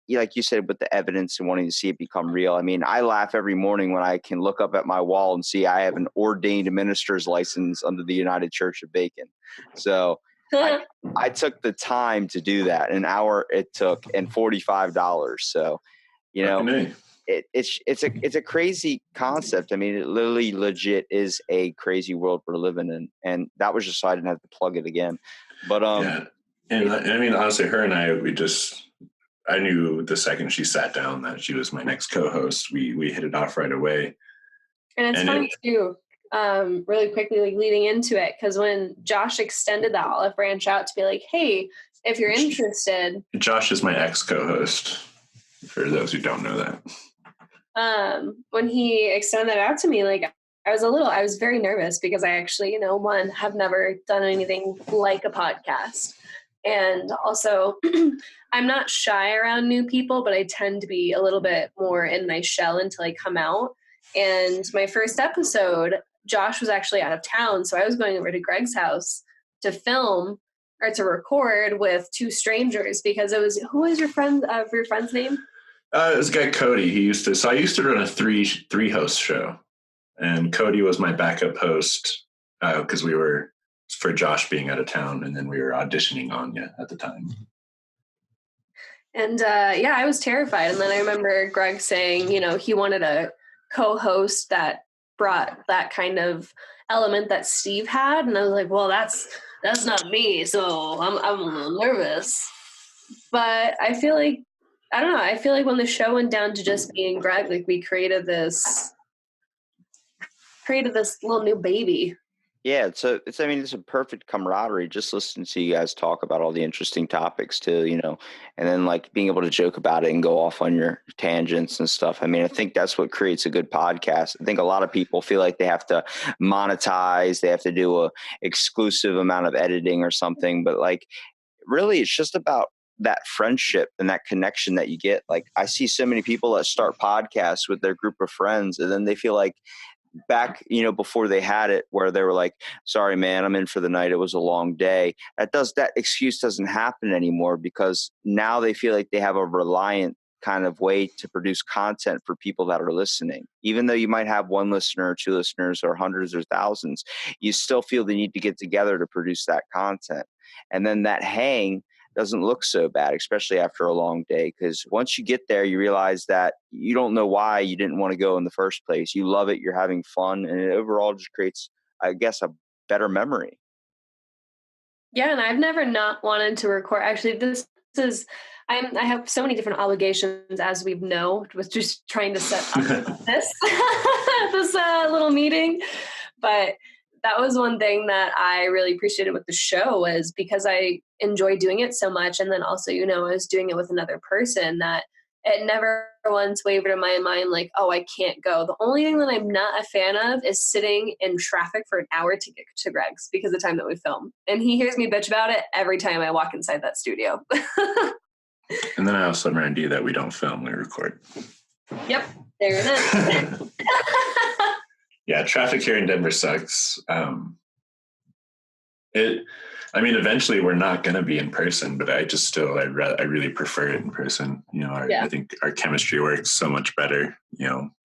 like you said, with the evidence and wanting to see it become real. I mean, I laugh every morning when I can look up at my wall and see I have an ordained minister's license under the United Church of Bacon. So I took the time to do that. An hour it took and $45. So, you know, it's a crazy concept. I mean, it literally legit is a crazy world we're living in, and that was just so I didn't have to plug it again. But yeah, and I mean, honestly, her and I knew the second she sat down that she was my next co-host. We hit it off right away. And it's funny too, really quickly, like leading into it, because when Josh extended that olive branch out to be like, hey, if you're interested. Josh is my ex-co-host, for those who don't know that. When he extended that out to me, like I was very nervous because I actually, one, have never done anything like a podcast. And also I'm not shy around new people, but I tend to be a little bit more in my shell until I come out. And my first episode, Josh was actually out of town. So I was going over to Greg's house to film or to record with two strangers because who was your friend's name? It was a guy, Cody. I used to run a three host show, and Cody was my backup host because we were, for Josh being out of town, and then we were auditioning Anja at the time. And I was terrified. And then I remember Greg saying, he wanted a co-host that brought that kind of element that Steve had. And I was like, well, that's not me. So I'm a little nervous. But I feel like, I don't know. I feel like when the show went down to just being Greg, like we created this little new baby. Yeah, it's a perfect camaraderie. Just listening to you guys talk about all the interesting topics too, and then like being able to joke about it and go off on your tangents and stuff. I mean, I think that's what creates a good podcast. I think a lot of people feel like they have to monetize, they have to do a exclusive amount of editing or something, but like really it's just about that friendship and that connection that you get. Like I see so many people that start podcasts with their group of friends and then they feel like back, before they had it, where they were like, sorry, man, I'm in for the night. It was a long day. That excuse doesn't happen anymore, because now they feel like they have a reliant kind of way to produce content for people that are listening. Even though you might have one listener or two listeners or hundreds or thousands, you still feel the need to get together to produce that content. And then that hang doesn't look so bad, especially after a long day, because once you get there, you realize that you don't know why you didn't want to go in the first place. You love it, you're having fun, and it overall just creates, I guess, a better memory. Yeah, and I've never not wanted to record. Actually, this is I have so many different obligations, as we know, with just trying to set up this this little meeting. But that was one thing that I really appreciated with the show, was because I enjoy doing it so much, and then also, I was doing it with another person, that it never once wavered in my mind like, oh, I can't go. The only thing that I'm not a fan of is sitting in traffic for an hour to get to Greg's, because of the time that we film. And he hears me bitch about it every time I walk inside that studio. And then I also remind you that we don't film, we record. Yep, there it is. Yeah, traffic here in Denver sucks. Eventually we're not going to be in person, but I really prefer it in person. I think our chemistry works so much better,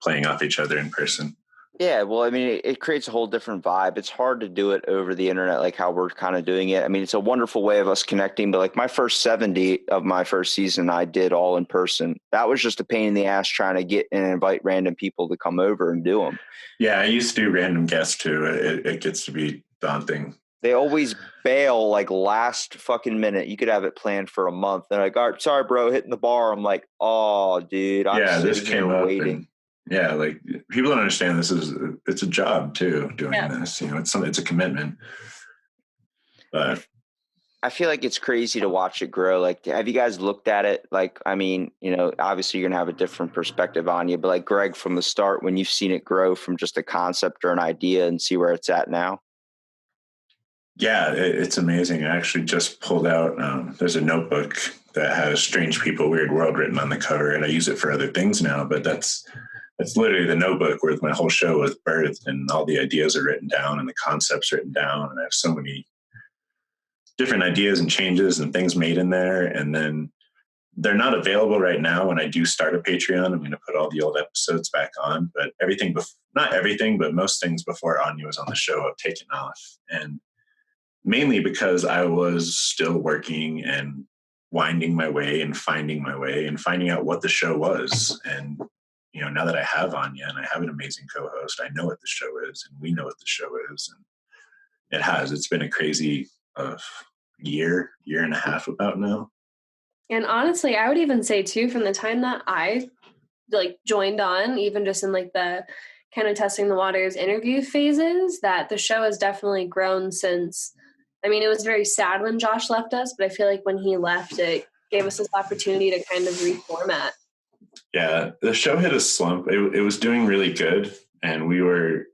playing off each other in person. Yeah, well, it creates a whole different vibe. It's hard to do it over the internet, like how we're kind of doing it. It's a wonderful way of us connecting, but like my first 70 of my first season, I did all in person. That was just a pain in the ass trying to get and invite random people to come over and do them. Yeah, I used to do random guests too. It gets to be daunting. They always bail like last fucking minute. You could have it planned for a month. They're like, all right, sorry, bro, hitting the bar. I'm like, oh, dude, I'm sitting here waiting. Yeah, like people don't understand it's a job too, doing this. It's a commitment. But I feel like it's crazy to watch it grow. Like, have you guys looked at it? Like, obviously you're going to have a different perspective on you, but like Greg, from the start, when you've seen it grow from just a concept or an idea and see where it's at now. Yeah, it's amazing. I actually just pulled out, there's a notebook that has Strange People, Weird World written on the cover, and I use it for other things now, but that's literally the notebook where my whole show was birthed, and all the ideas are written down and the concepts written down, and I have so many different ideas and changes and things made in there. And then they're not available right now. When I do start a Patreon, I'm going to put all the old episodes back on, but not everything, but most things before Anja was on the show have taken off. And mainly because I was still working and winding my way and finding my way and finding out what the show was. And, now that I have Anja and I have an amazing co-host, I know what the show is, and we know what the show is. And it's been a crazy year and a half about now. And honestly, I would even say too, from the time that I joined on, even just in the kind of testing the waters interview phases, that the show has definitely grown since. It was very sad when Josh left us, but I feel like when he left, it gave us this opportunity to kind of reformat. Yeah, the show hit a slump. It was doing really good, and we were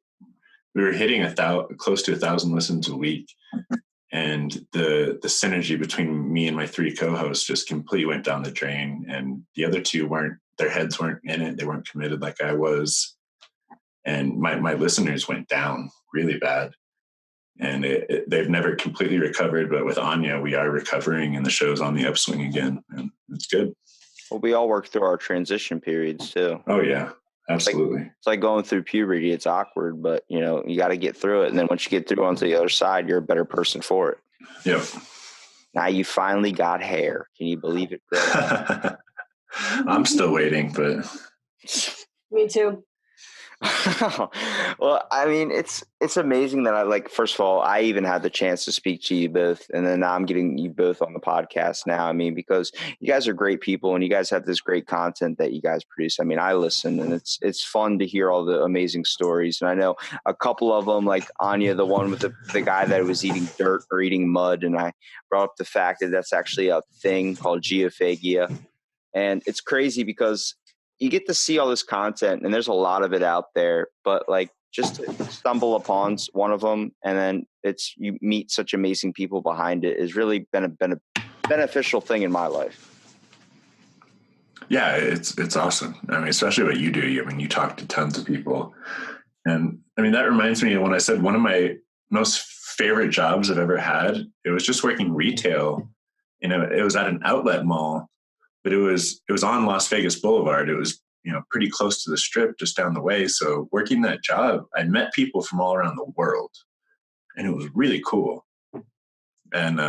hitting close to 1,000 listens a week. And the synergy between me and my three co-hosts just completely went down the drain. And the other two their heads weren't in it. They weren't committed like I was. And my listeners went down really bad. And they've never completely recovered. But with Anja, we are recovering, and the show's on the upswing again. And it's good. Well, we all work through our transition periods too. Oh, yeah. Absolutely. It's like going through puberty. It's awkward, but you got to get through it. And then once you get through onto the other side, you're a better person for it. Yep. Now you finally got hair. Can you believe it, Greg? I'm still waiting, but. Me too. Well, it's amazing that first of all, I even had the chance to speak to you both, and then now I'm getting you both on the podcast now. Because you guys are great people, and you guys have this great content that you guys produce. I listen, and it's fun to hear all the amazing stories. And I know a couple of them, like Anja, the one with the guy that was eating dirt or eating mud, and I brought up the fact that that's actually a thing called geophagia, and it's crazy because you get to see all this content, and there's a lot of it out there, but just to stumble upon one of them, and then you meet such amazing people behind it, has really been a beneficial thing in my life. Yeah, it's awesome. Especially what you do. You talk to tons of people, And I mean, that reminds me of when I said one of my most favorite jobs I've ever had, it was just working retail. It was at an outlet mall, but it was on Las Vegas Boulevard. It was, pretty close to the strip just down the way. So working that job, I met people from all around the world, and it was really cool. And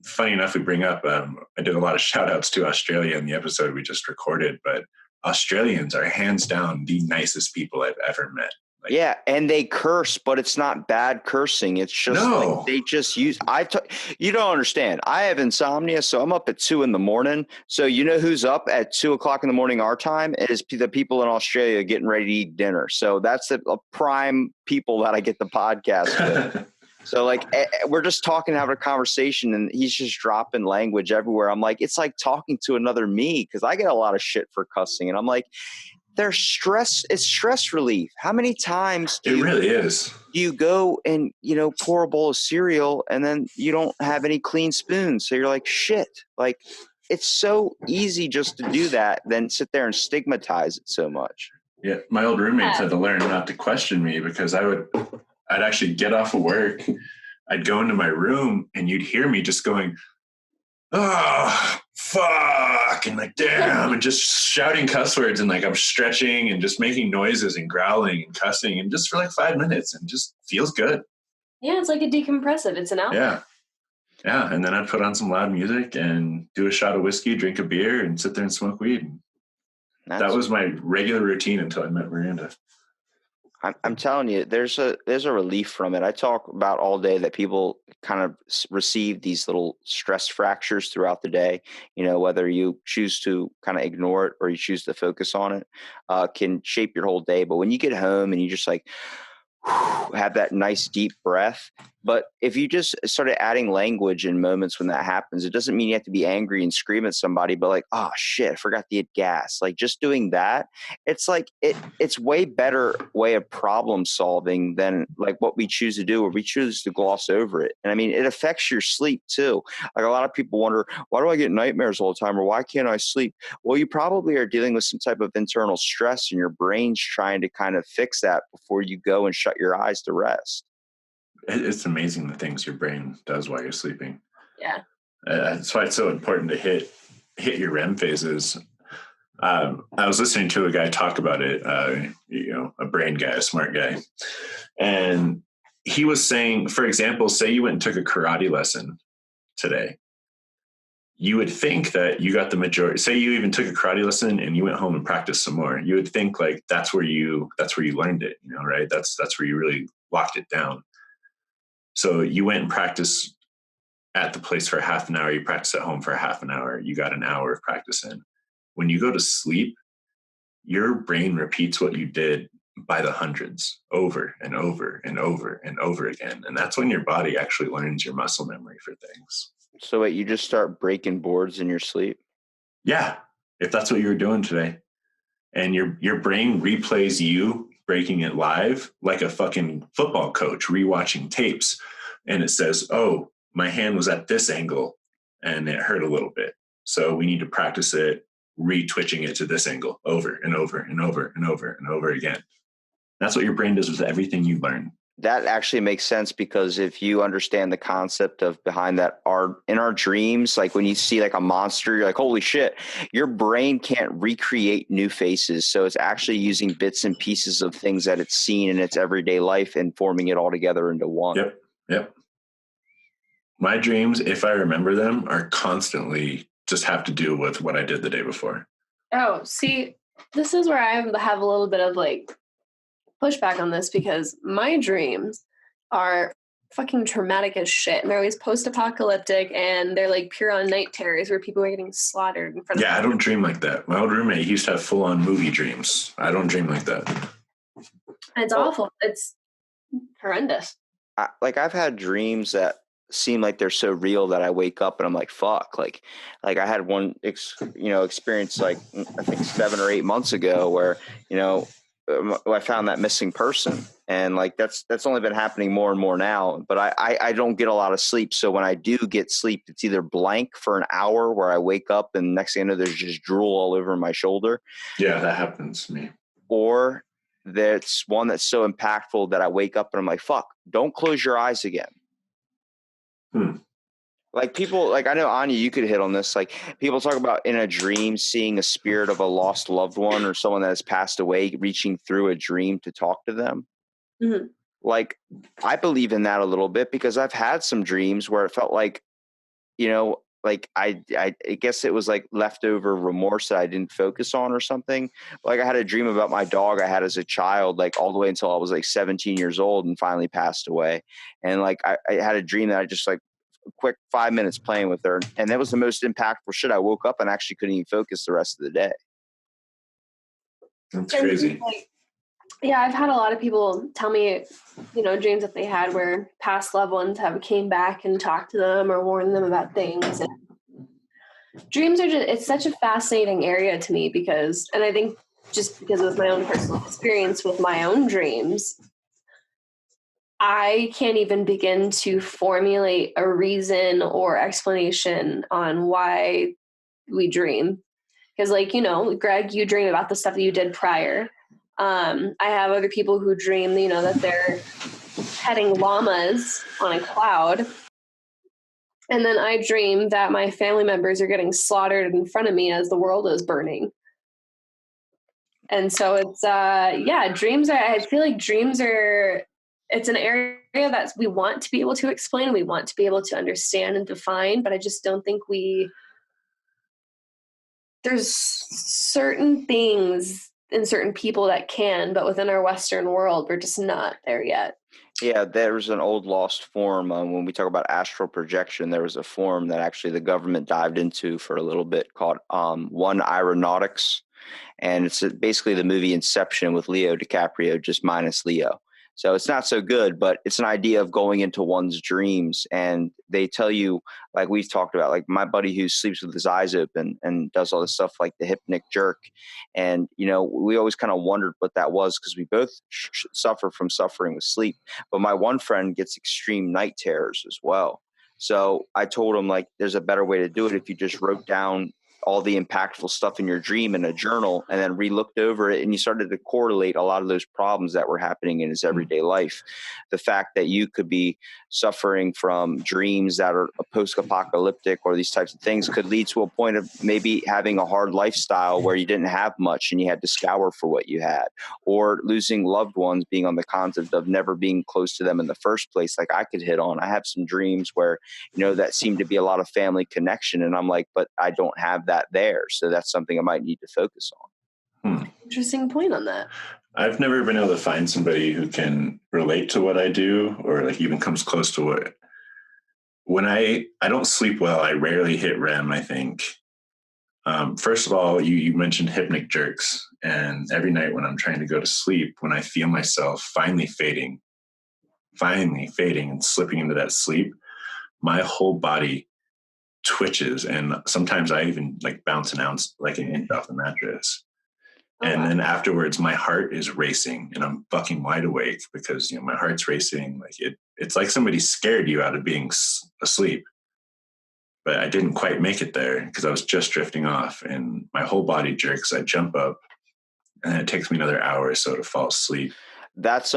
funny enough, we bring up, I did a lot of shout outs to Australia in the episode we just recorded, but Australians are hands down the nicest people I've ever met. Like, yeah, and they curse, but it's not bad cursing. It's just like they just use. You don't understand. I have insomnia, so I'm up at 2 a.m. So you know who's up at 2 o'clock in the morning our time? It is the people in Australia getting ready to eat dinner. So that's the prime people that I get the podcast with. So like we're just talking, having a conversation, and he's just dropping language everywhere. I'm like, it's like talking to another me, because I get a lot of shit for cussing, and I'm like, it's stress relief. How many times it really is. You go and, pour a bowl of cereal and then you don't have any clean spoons. So you're like, shit, like it's so easy just to do that than sit there and stigmatize it so much. Yeah. My old roommates had to learn not to question me, because I'd actually get off of work. I'd go into my room and you'd hear me just going, oh, fuck, and like, damn, and just shouting cuss words, and like I'm stretching and just making noises and growling and cussing, and just for like 5 minutes, and just feels good. Yeah, it's like a decompressive. It's an outlet. Yeah. And then I'd put on some loud music and do a shot of whiskey, drink a beer, and sit there and smoke weed. That was my regular routine until I met Miranda. I'm telling you, there's a relief from it. I talk about all day that people kind of receive these little stress fractures throughout the day. Whether you choose to kind of ignore it or you choose to focus on it, can shape your whole day. But when you get home and you just like have that nice deep breath. But if you just started adding language in moments when that happens, it doesn't mean you have to be angry and scream at somebody, but like, oh shit, I forgot to get gas. Like just doing that, it's like it's way better way of problem solving than like what we choose to do, or we choose to gloss over it. And I mean, it affects your sleep too. Like a lot of people wonder, why do I get nightmares all the time, or why can't I sleep? Well, you probably are dealing with some type of internal stress, and your brain's trying to kind of fix that before you go and shut your eyes to rest. It's amazing the things your brain does while you're sleeping. Yeah. That's why it's so important to hit your REM phases. I was listening to a guy talk about it, a brain guy, a smart guy. And he was saying, for example, say you went and took a karate lesson today. You would think that you got the majority. Say you even took a karate lesson and you went home and practiced some more. You would think like that's where you learned it, right? That's where you really locked it down. So you went and practiced at the place for half an hour. You practiced at home for half an hour. You got an hour of practice in. When you go to sleep, your brain repeats what you did by the hundreds over and over and over and over again. And that's when your body actually learns your muscle memory for things. So wait, you just start breaking boards in your sleep? Yeah. If that's what you were doing today. And your brain replays you breaking it live like a fucking football coach rewatching tapes. And it says, oh, my hand was at this angle and it hurt a little bit. So we need to practice it, re-twitching it to this angle over and over and over and over and over again. That's what your brain does with everything you learn. That actually makes sense, because if you understand the concept of behind that, in our dreams, like when you see like a monster, you're like, holy shit, your brain can't recreate new faces. So it's actually using bits and pieces of things that it's seen in its everyday life and forming it all together into one. Yep. My dreams, if I remember them, are constantly just have to do with what I did the day before. Oh, see, this is where I have a little bit of like pushback on this, because my dreams are fucking traumatic as shit, and they're always post-apocalyptic, and they're like pure on night terrors where people are getting slaughtered in front of them. I don't dream like that. My old roommate, he used to have full-on movie dreams. I don't dream like that. It's awful. It's horrendous. I've had dreams that seem like they're so real that I wake up and I'm like, fuck. Like I had one experience like I think 7 or 8 months ago where I found that missing person, and like that's only been happening more and more now. But I don't get a lot of sleep, so when I do get sleep, it's either blank for an hour where I wake up and next thing I know there's just drool all over my shoulder. Yeah, that happens to me. Or that's one that's so impactful that I wake up and I'm like, fuck, don't close your eyes again. Like people, like I know Anja, you could hit on this. Like people talk about in a dream seeing a spirit of a lost loved one or someone that has passed away, reaching through a dream to talk to them. Mm-hmm. Like I believe in that a little bit because I've had some dreams where it felt like, you know, like I guess it was like leftover remorse that I didn't focus on or something. Like I had a dream about my dog I had as a child, like all the way until I was like 17 years old and finally passed away. And like I had a dream that I just like a quick 5 minutes playing with her. And that was the most impactful shit. I woke up and actually couldn't even focus the rest of the day. That's crazy. Yeah, I've had a lot of people tell me, you know, dreams that they had where past loved ones have came back and talked to them or warned them about things. And dreams are just, it's such a fascinating area to me because, and I think just because of my own personal experience with my own dreams, I can't even begin to formulate a reason or explanation on why we dream. Because, like, you know, Greg, you dream about the stuff that you did prior. I have other people who dream, you know, that they're petting llamas on a cloud. And then I dream that my family members are getting slaughtered in front of me as the world is burning. And so it's, dreams are, I feel like dreams are, it's an area that we want to be able to explain. We want to be able to understand and define, but I just don't think there's certain things in certain people that can, but within our Western world, we're just not there yet. Yeah, there's an old lost form. When we talk about astral projection, there was a form that actually the government dived into for a little bit called One Aeronautics. And it's basically the movie Inception with Leo DiCaprio, just minus Leo. So it's not so good, but it's an idea of going into one's dreams. And they tell you, like we've talked about, like my buddy who sleeps with his eyes open and does all this stuff like the hypnic jerk. And, you know, we always kind of wondered what that was because we both suffer from suffering with sleep. But my one friend gets extreme night terrors as well. So I told him, like, there's a better way to do it if you just wrote down all the impactful stuff in your dream in a journal and then re-looked over it and you started to correlate a lot of those problems that were happening in his everyday life. The fact that you could be suffering from dreams that are post-apocalyptic or these types of things could lead to a point of maybe having a hard lifestyle where you didn't have much and you had to scour for what you had, or losing loved ones, being on the concept of never being close to them in the first place. Like I could hit on, I have some dreams where, you know, that seemed to be a lot of family connection. And I'm like, but I don't have that there. So that's something I might need to focus on. Interesting point on that. I've never been able to find somebody who can relate to what I do or like even comes close to what. When I don't sleep well, I rarely hit REM, I think. First of all, you mentioned hypnic jerks. And every night when I'm trying to go to sleep, when I feel myself finally fading and slipping into that sleep, my whole body twitches. And sometimes I even like bounce an ounce, like an inch off the mattress. And then afterwards, my heart is racing and I'm fucking wide awake because, you know, my heart's racing. Like it's like somebody scared you out of being asleep. But I didn't quite make it there because I was just drifting off and my whole body jerks. I jump up and it takes me another hour or so to fall asleep. That's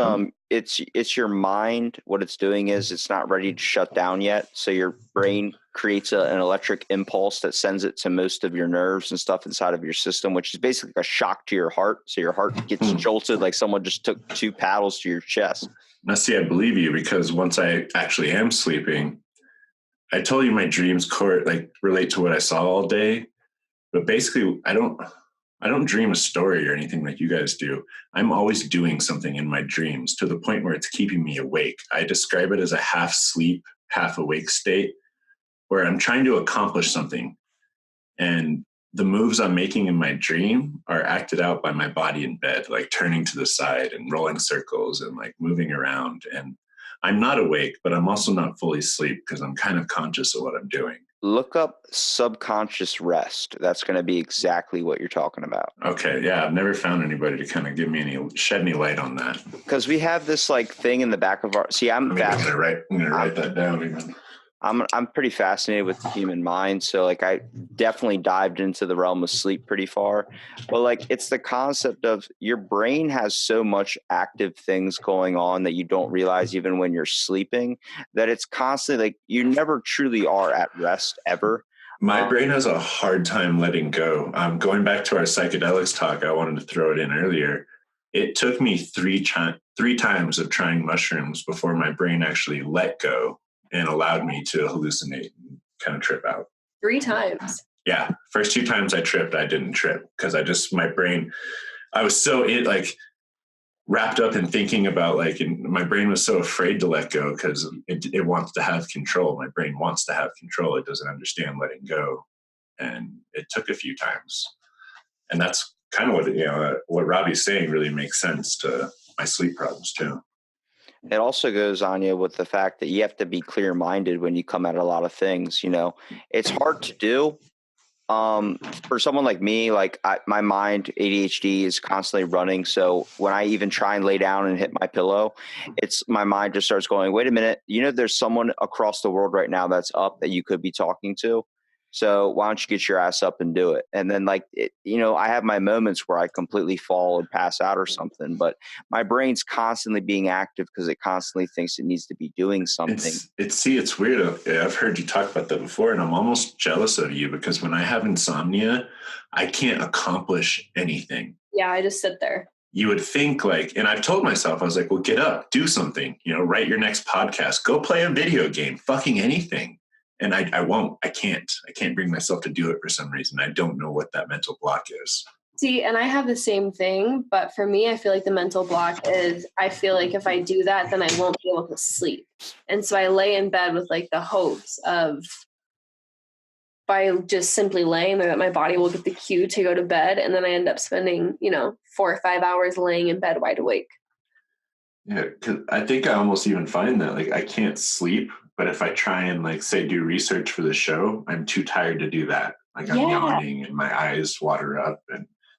it's your mind. What it's doing is it's not ready to shut down yet. So your brain creates an electric impulse that sends it to most of your nerves and stuff inside of your system, which is basically a shock to your heart. So your heart gets jolted like someone just took 2 paddles to your chest. Now, see, I believe you because once I actually am sleeping, I told you my dreams relate to what I saw all day. But basically, I don't dream a story or anything like you guys do. I'm always doing something in my dreams to the point where it's keeping me awake. I describe it as a half sleep, half awake state where I'm trying to accomplish something. And the moves I'm making in my dream are acted out by my body in bed, like turning to the side and rolling circles and like moving around. And I'm not awake, but I'm also not fully asleep because I'm kind of conscious of what I'm doing. Look up subconscious rest. That's going to be exactly what you're talking about. Okay, yeah, I've never found anybody to kind of shed any light on that. Because we have this like thing in the back of our. See, I'm gonna write that down even. I'm pretty fascinated with the human mind, so like I definitely dived into the realm of sleep pretty far. But like it's the concept of your brain has so much active things going on that you don't realize even when you're sleeping, that it's constantly like you never truly are at rest ever. My brain has a hard time letting go. Going back to our psychedelics talk, I wanted to throw it in earlier. It took me three times of trying mushrooms before my brain actually let go and allowed me to hallucinate and kind of trip out. 3 times. Yeah. First 2 times I tripped, I didn't trip because my brain, I was so wrapped up in thinking about and my brain was so afraid to let go because it wants to have control. My brain wants to have control. It doesn't understand letting go. And it took a few times. And that's kind of what Robbie's saying really makes sense to my sleep problems too. It also goes, Anja, with the fact that you have to be clear-minded when you come at a lot of things. It's hard to do. For someone like me, my mind, ADHD, is constantly running. So when I even try and lay down and hit my pillow, my mind just starts going, wait a minute, there's someone across the world right now that's up that you could be talking to. So why don't you get your ass up and do it? And then I have my moments where I completely fall and pass out or something, but my brain's constantly being active because it constantly thinks it needs to be doing something. It's weird. I've heard you talk about that before, and I'm almost jealous of you because when I have insomnia, I can't accomplish anything. Yeah, I just sit there. You would think and I've told myself, I was like, well, get up, do something, write your next podcast, go play a video game, fucking anything. And I won't, I can't bring myself to do it for some reason. I don't know what that mental block is. See, and I have the same thing, but for me, I feel like the mental block is, I feel like if I do that, then I won't be able to sleep. And so I lay in bed with the hopes of, by just simply laying there, that my body will get the cue to go to bed. And then I end up spending, 4 or 5 hours laying in bed wide awake. Yeah, because I think I almost even find that I can't sleep, but if I try and say do research for the show, I'm too tired to do that. I'm yawning and my eyes water up,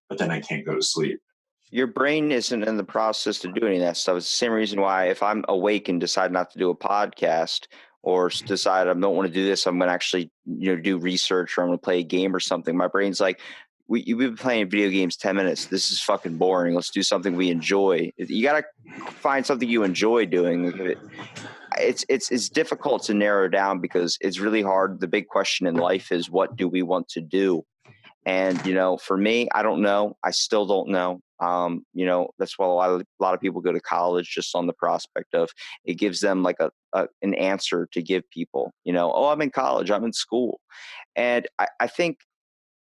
but then I can't go to sleep. Your brain isn't in the process to do any of that stuff. It's the same reason why if I'm awake and decide not to do a podcast or decide I don't want to do this, I'm going to actually do research or I'm going to play a game or something. My brain's like, you've been playing video games 10 minutes. This is fucking boring. Let's do something we enjoy. You got to find something you enjoy doing. It's difficult to narrow down because it's really hard. The big question in life is, what do we want to do? And, for me, I don't know. I still don't know. That's why a lot of people go to college just on the prospect of it gives them an answer to give people, I'm in college, I'm in school. And I think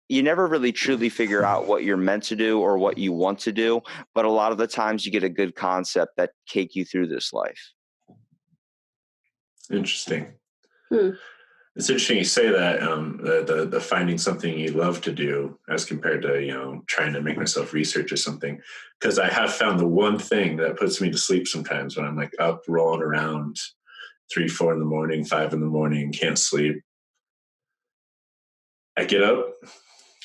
you never really truly figure out what you're meant to do or what you want to do. But a lot of the times you get a good concept that take you through this life. Interesting. It's interesting you say that, the finding something you love to do as compared to, trying to make myself research or something. Because I have found the one thing that puts me to sleep sometimes when I'm up rolling around 3, 4 in the morning, 5 in the morning, can't sleep. I get up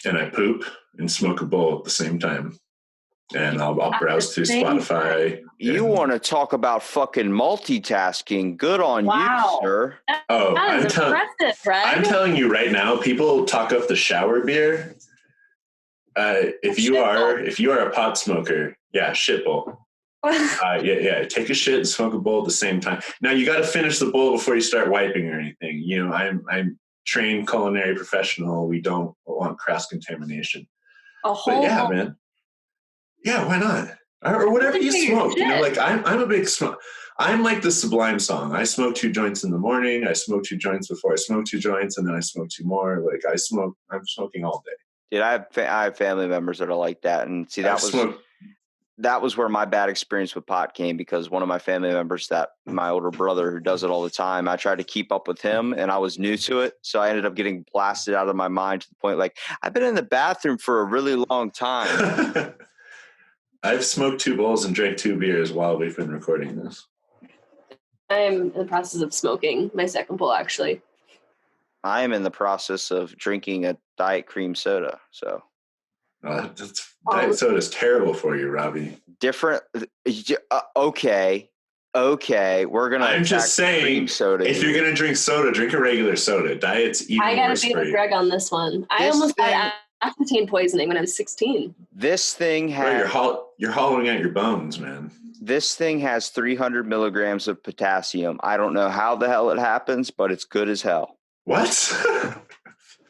and I poop and smoke a bowl at the same time. And I'll browse through Spotify. You want to talk about fucking multitasking? Good on you, sir. That is impressive, Fred. I'm telling you right now, people talk up the shower beer. If you are a pot smoker, shit bowl. Take a shit and smoke a bowl at the same time. Now you got to finish the bowl before you start wiping or anything. I'm trained culinary professional. We don't want cross contamination. But yeah, man. Yeah, why not? Or whatever you smoke. I'm a big smoke. I'm like the Sublime song. I smoke 2 joints in the morning. I smoke 2 joints before I smoke 2 joints, and then I smoke 2 more. I'm smoking all day. Dude, I have family members that are like that, and see that was where my bad experience with pot came, because one of my family members, that my older brother who does it all the time, I tried to keep up with him and I was new to it. So I ended up getting blasted out of my mind to the point I've been in the bathroom for a really long time. I've smoked 2 bowls and drank 2 beers while we've been recording this. I am in the process of smoking my second bowl, actually. I am in the process of drinking a Diet Cream soda. So Diet soda is terrible for you, Robbie. Different. Okay. Okay, we're gonna. I'm just attack cream saying, soda. if you're going to drink soda, drink a regular soda. Diet's even I gotta worse be for with you. Greg on this one. I This almost thing- had aspartame poisoning when I was 16. This thing Bro, has you're hollowing out your bones, man. 300 milligrams of potassium. I don't know how the hell it happens, but it's good as hell. What?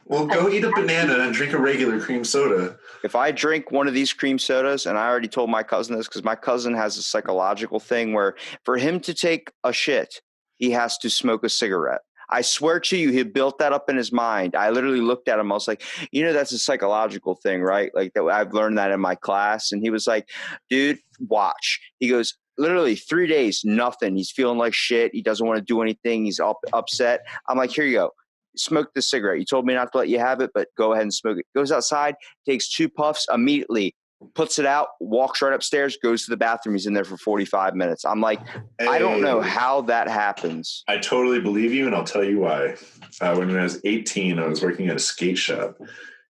Well, go eat a banana and drink a regular cream soda. If I drink one of these cream sodas, and I already told my cousin this because my cousin has a psychological thing where for him to take a shit, he has to smoke a cigarette. I swear to you, he built that up in his mind. I literally looked at him. I was like, that's a psychological thing, right? Like that. I've learned that in my class. And he was like, dude, watch. He goes, literally 3 days, nothing. He's feeling like shit. He doesn't want to do anything. He's upset. I'm like, here you go. Smoke the cigarette. You told me not to let you have it, but go ahead and smoke it. Goes outside, takes 2 puffs, immediately puts it out, walks right upstairs, goes to the bathroom. He's in there for 45 minutes. I'm like, I don't know how that happens. I totally believe you, and I'll tell you why. When I was 18, I was working at a skate shop,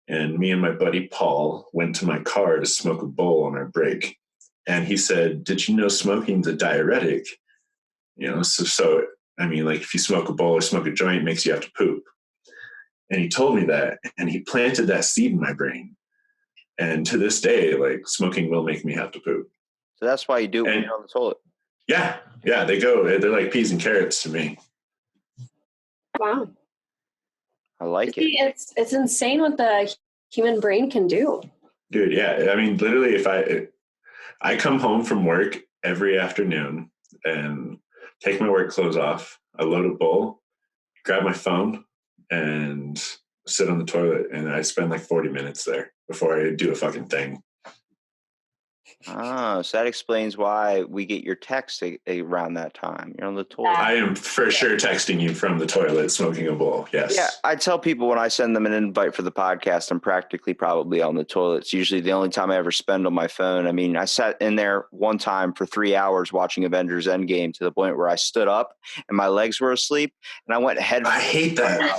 and me and my buddy Paul went to my car to smoke a bowl on our break. And he said, did you know smoking's a diuretic? So I mean, like if you smoke a bowl or smoke a joint, it makes you have to poop. And he told me that, and he planted that seed in my brain. And to this day, like smoking will make me have to poop. So that's why you do it when you're on the toilet. Yeah, they're like peas and carrots to me. Wow. I like it. It's insane what the human brain can do. Dude, yeah. I mean, literally, if I come home from work every afternoon and take my work clothes off, I load a bowl, grab my phone, and sit on the toilet, and I spend like 40 minutes there before I do a fucking thing. Oh, so that explains why we get your text around that time. You're on the toilet. I am for sure texting you from the toilet smoking a bowl. Yes. Yeah, I tell people when I send them an invite for the podcast, I'm practically probably on the toilet. It's usually the only time I ever spend on my phone. I mean, I sat in there one time for 3 hours watching Avengers Endgame to the point where I stood up and my legs were asleep, and I went head. I hate that.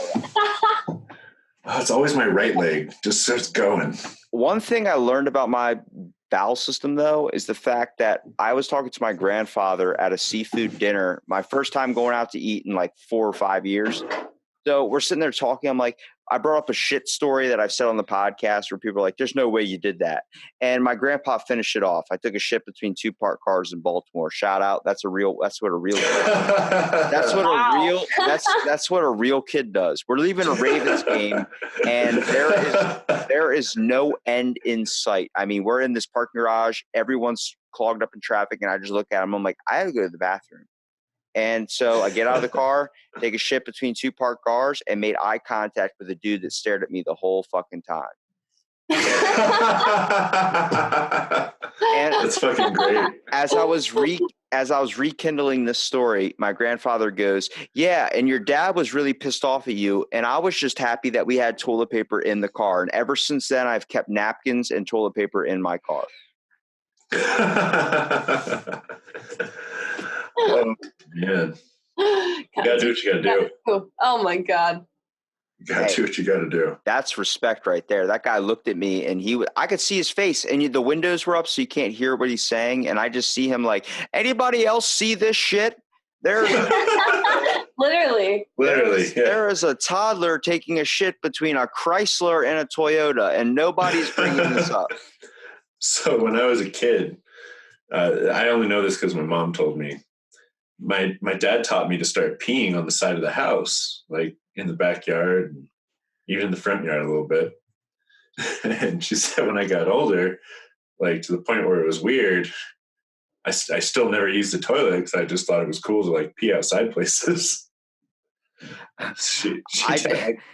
It's always my right leg just starts going. One thing I learned about my bowel system, though, is the fact that I was talking to my grandfather at a seafood dinner, my first time going out to eat in like 4 or 5 years. So we're sitting there talking. I'm like, I brought up a shit story that I've said on the podcast where people are like, there's no way you did that. And my grandpa finished it off. I took a shit between 2 parked cars in Baltimore. Shout out. That's what a real kid does. We're leaving a Ravens game and there is no end in sight. I mean, we're in this parking garage. Everyone's clogged up in traffic. And I just look at him. I'm like, I have to go to the bathroom. And so I get out of the car, take a shit between 2 parked cars, and made eye contact with a dude that stared at me the whole fucking time. And that's fucking great. As I was rekindling this story, my grandfather goes, yeah, and your dad was really pissed off at you, and I was just happy that we had toilet paper in the car. And ever since then, I've kept napkins and toilet paper in my car. Oh, man. You gotta do what you gotta do. Oh my God. You gotta do what you gotta do. That's respect right there. That guy looked at me and I could see his face, and the windows were up so you can't hear what he's saying. And I just see him like, anybody else see this shit? There's Literally. Yeah. There is a toddler taking a shit between a Chrysler and a Toyota, and nobody's bringing this up. So when I was a kid, I only know this because my mom told me. My dad taught me to start peeing on the side of the house, like in the backyard, and even in the front yard a little bit. And she said when I got older, like to the point where it was weird, I still never used the toilet because I just thought it was cool to like pee outside places. She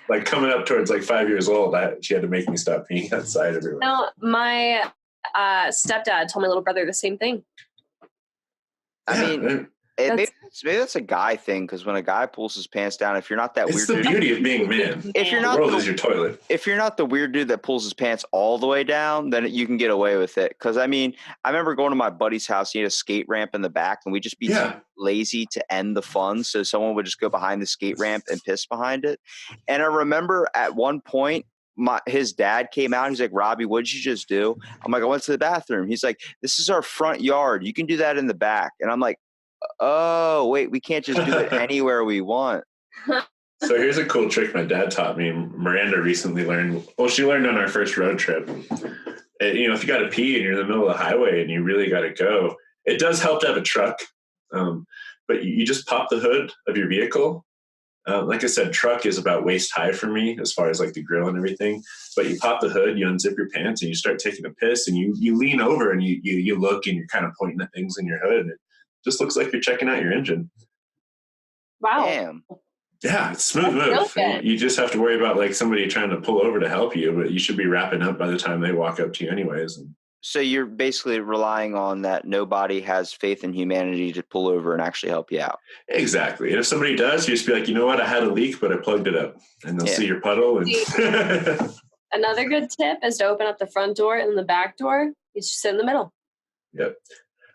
like coming up towards like 5 years old, she had to make me stop peeing outside everywhere. No, my stepdad told my little brother the same thing. I mean, maybe that's a guy thing, because when a guy pulls his pants down, if you're not that it's weird the beauty of being a man. If you're the not world is your toilet. If you're not the weird dude that pulls his pants all the way down, then you can get away with it. Because I mean, I remember going to my buddy's house. He had a skate ramp in the back, and we'd just be too lazy to end the fun, so someone would just go behind the skate ramp and piss behind it. And I remember at one point, his dad came out. He's like, Robbie, what'd you just do? I'm like, I went to the bathroom. He's like, this is our front yard. You can do that in the back. And I'm like, Oh, wait, we can't just do it anywhere we want. So here's a cool trick my dad taught me. Miranda recently learned. Well, she learned on our first road trip. If you got to pee and you're in the middle of the highway and you really got to go, it does help to have a truck. But you just pop the hood of your vehicle. Like I said, truck is about waist high for me as far as like the grill and everything. But you pop the hood, you unzip your pants, and you start taking a piss, and you lean over and you look and you're kind of pointing at things in your hood. And it just looks like you're checking out your engine. Wow. Damn. Yeah, it's smooth move. You just have to worry about like somebody trying to pull over to help you, but you should be wrapping up by the time they walk up to you anyways. So you're basically relying on that nobody has faith in humanity to pull over and actually help you out. Exactly. And if somebody does, you just be like, you know what? I had a leak, but I plugged it up. And they'll see your puddle. And Another good tip is to open up the front door and the back door. You just sit in the middle. Yep.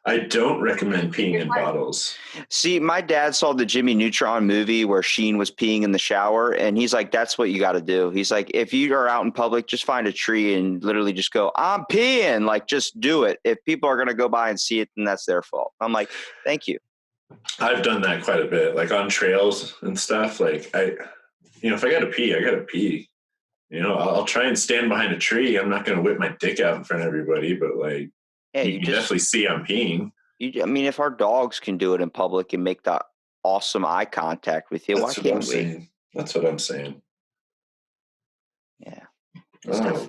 I don't recommend peeing in bottles. See, my dad saw the Jimmy Neutron movie where Sheen was peeing in the shower, and he's like, that's what you got to do. He's like, if you are out in public, just find a tree and literally just go, I'm peeing. Like, just do it. If people are going to go by and see it, then that's their fault. I'm like, thank you. I've done that quite a bit, like on trails and stuff. Like, if I got to pee, I got to pee. I'll try and stand behind a tree. I'm not going to whip my dick out in front of everybody, but like, yeah, you definitely see I'm peeing. If our dogs can do it in public and make that awesome eye contact with you, why can't we? That's what I'm saying. Yeah.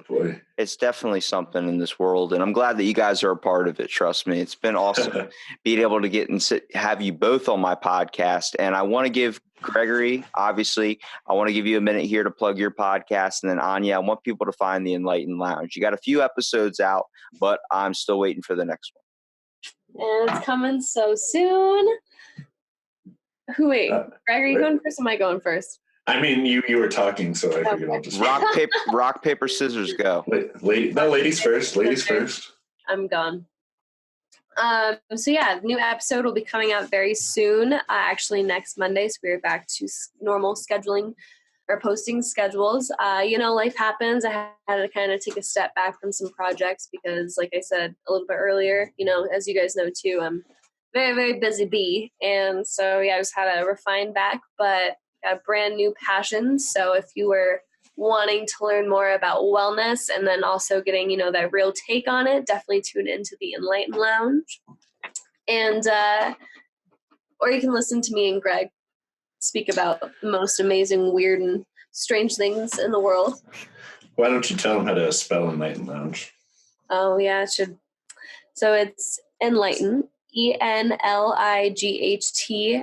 Boy. It's definitely something in this world, and I'm glad that you guys are a part of it. Trust me. It's been awesome being able to get and have you both on my podcast. And I want to give Gregory, obviously, I want to give you a minute here to plug your podcast. And then Anja, I want people to find the Enlightened Lounge. You got a few episodes out, but I'm still waiting for the next one. And it's coming so soon. Wait, Gregory, you going first or am I going first? I mean, you were talking, so I figured I'll just rock, paper, scissors, go. Ladies first. Ladies first. I'm gone. So yeah, the new episode will be coming out very soon. Actually, next Monday. So we're back to normal scheduling or posting schedules. Life happens. I had to kind of take a step back from some projects because, like I said a little bit earlier, as you guys know too, I'm very, very busy bee, and so yeah, I just had to refine back, but got brand new passions. So if you were wanting to learn more about wellness and then also getting, that real take on it, definitely tune into the Enlightened Lounge. And, or you can listen to me and Greg speak about the most amazing, weird, and strange things in the world. Why don't you tell them how to spell Enlightened Lounge? Oh, yeah, it should. So it's Enlighten, ENLIGHT,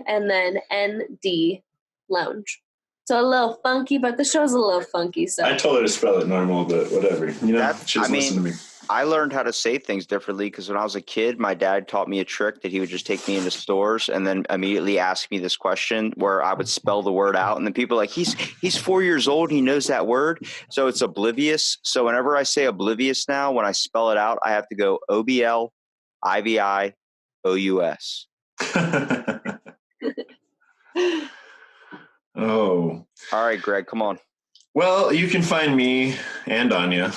and then ND Lounge. So a little funky, but the show's a little funky. So I told her to spell it normal, but whatever. She doesn't listen to me. I learned how to say things differently because when I was a kid, my dad taught me a trick that he would just take me into stores and then immediately ask me this question where I would spell the word out. And then people are like, he's 4 years old. He knows that word. So it's oblivious. So whenever I say oblivious now, when I spell it out, I have to go OBLIVIOUS. Oh. All right, Greg, come on. Well, you can find me and Anja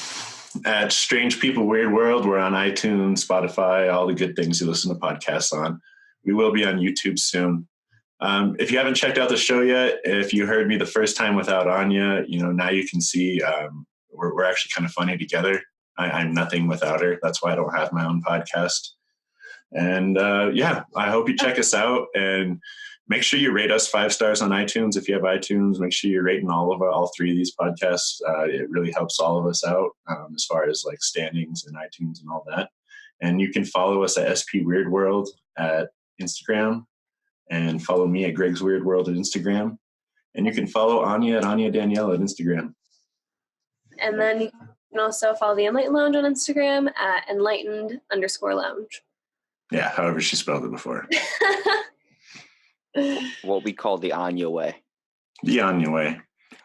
at Strange People Weird World. We're on iTunes, Spotify, all the good things you listen to podcasts on. We will be on YouTube soon. If you haven't checked out the show yet, if you heard me the first time without Anja, now you can see we're actually kind of funny together. I'm nothing without her. That's why I don't have my own podcast. And I hope you check us out and make sure you rate us 5 stars on iTunes. If you have iTunes, make sure you're rating all 3 of these podcasts. It really helps all of us out as far as like standings and iTunes and all that. And you can follow us at Spweirdworld at Instagram and follow me at Greg's Weird World at Instagram. And you can follow Anja at Anja Daniella at Instagram. And then you can also follow the Enlightened Lounge on Instagram at enlightened_lounge. Yeah, however she spelled it before. What we call the Anja way. The Anja way.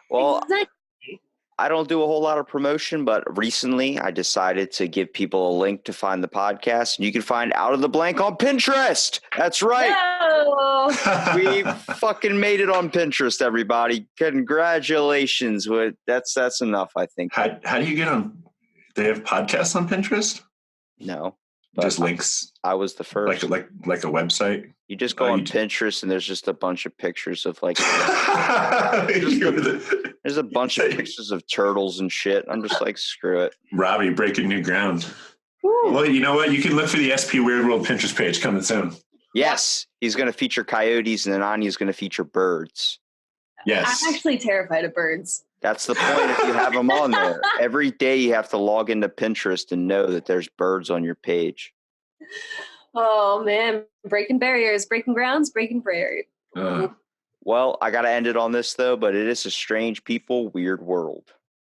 Well, Exactly. I don't do a whole lot of promotion, but recently I decided to give people a link to find the podcast. And you can find Out of the Blank on Pinterest. That's right. No. We fucking made it on Pinterest, everybody. Congratulations. That's enough, I think. How do you get on? They have podcasts on Pinterest? No. Just links. I was the first. Like a website? You just go Oh, on you- Pinterest and there's just a bunch of pictures of like You were the- there's a bunch of pictures of turtles and shit. I'm just like, screw it. Robbie breaking new ground. Well, you know what? You can look for the Spweirdworld Pinterest page coming soon. Yes, he's going to feature coyotes, and then Anya's going to feature birds. Yes. I'm actually terrified of birds. That's the point if you have them on there. Every day you have to log into Pinterest and know that there's birds on your page. Oh man, breaking barriers, breaking grounds, breaking barriers. Well, I got to end it on this, though, but it is a strange people, weird world.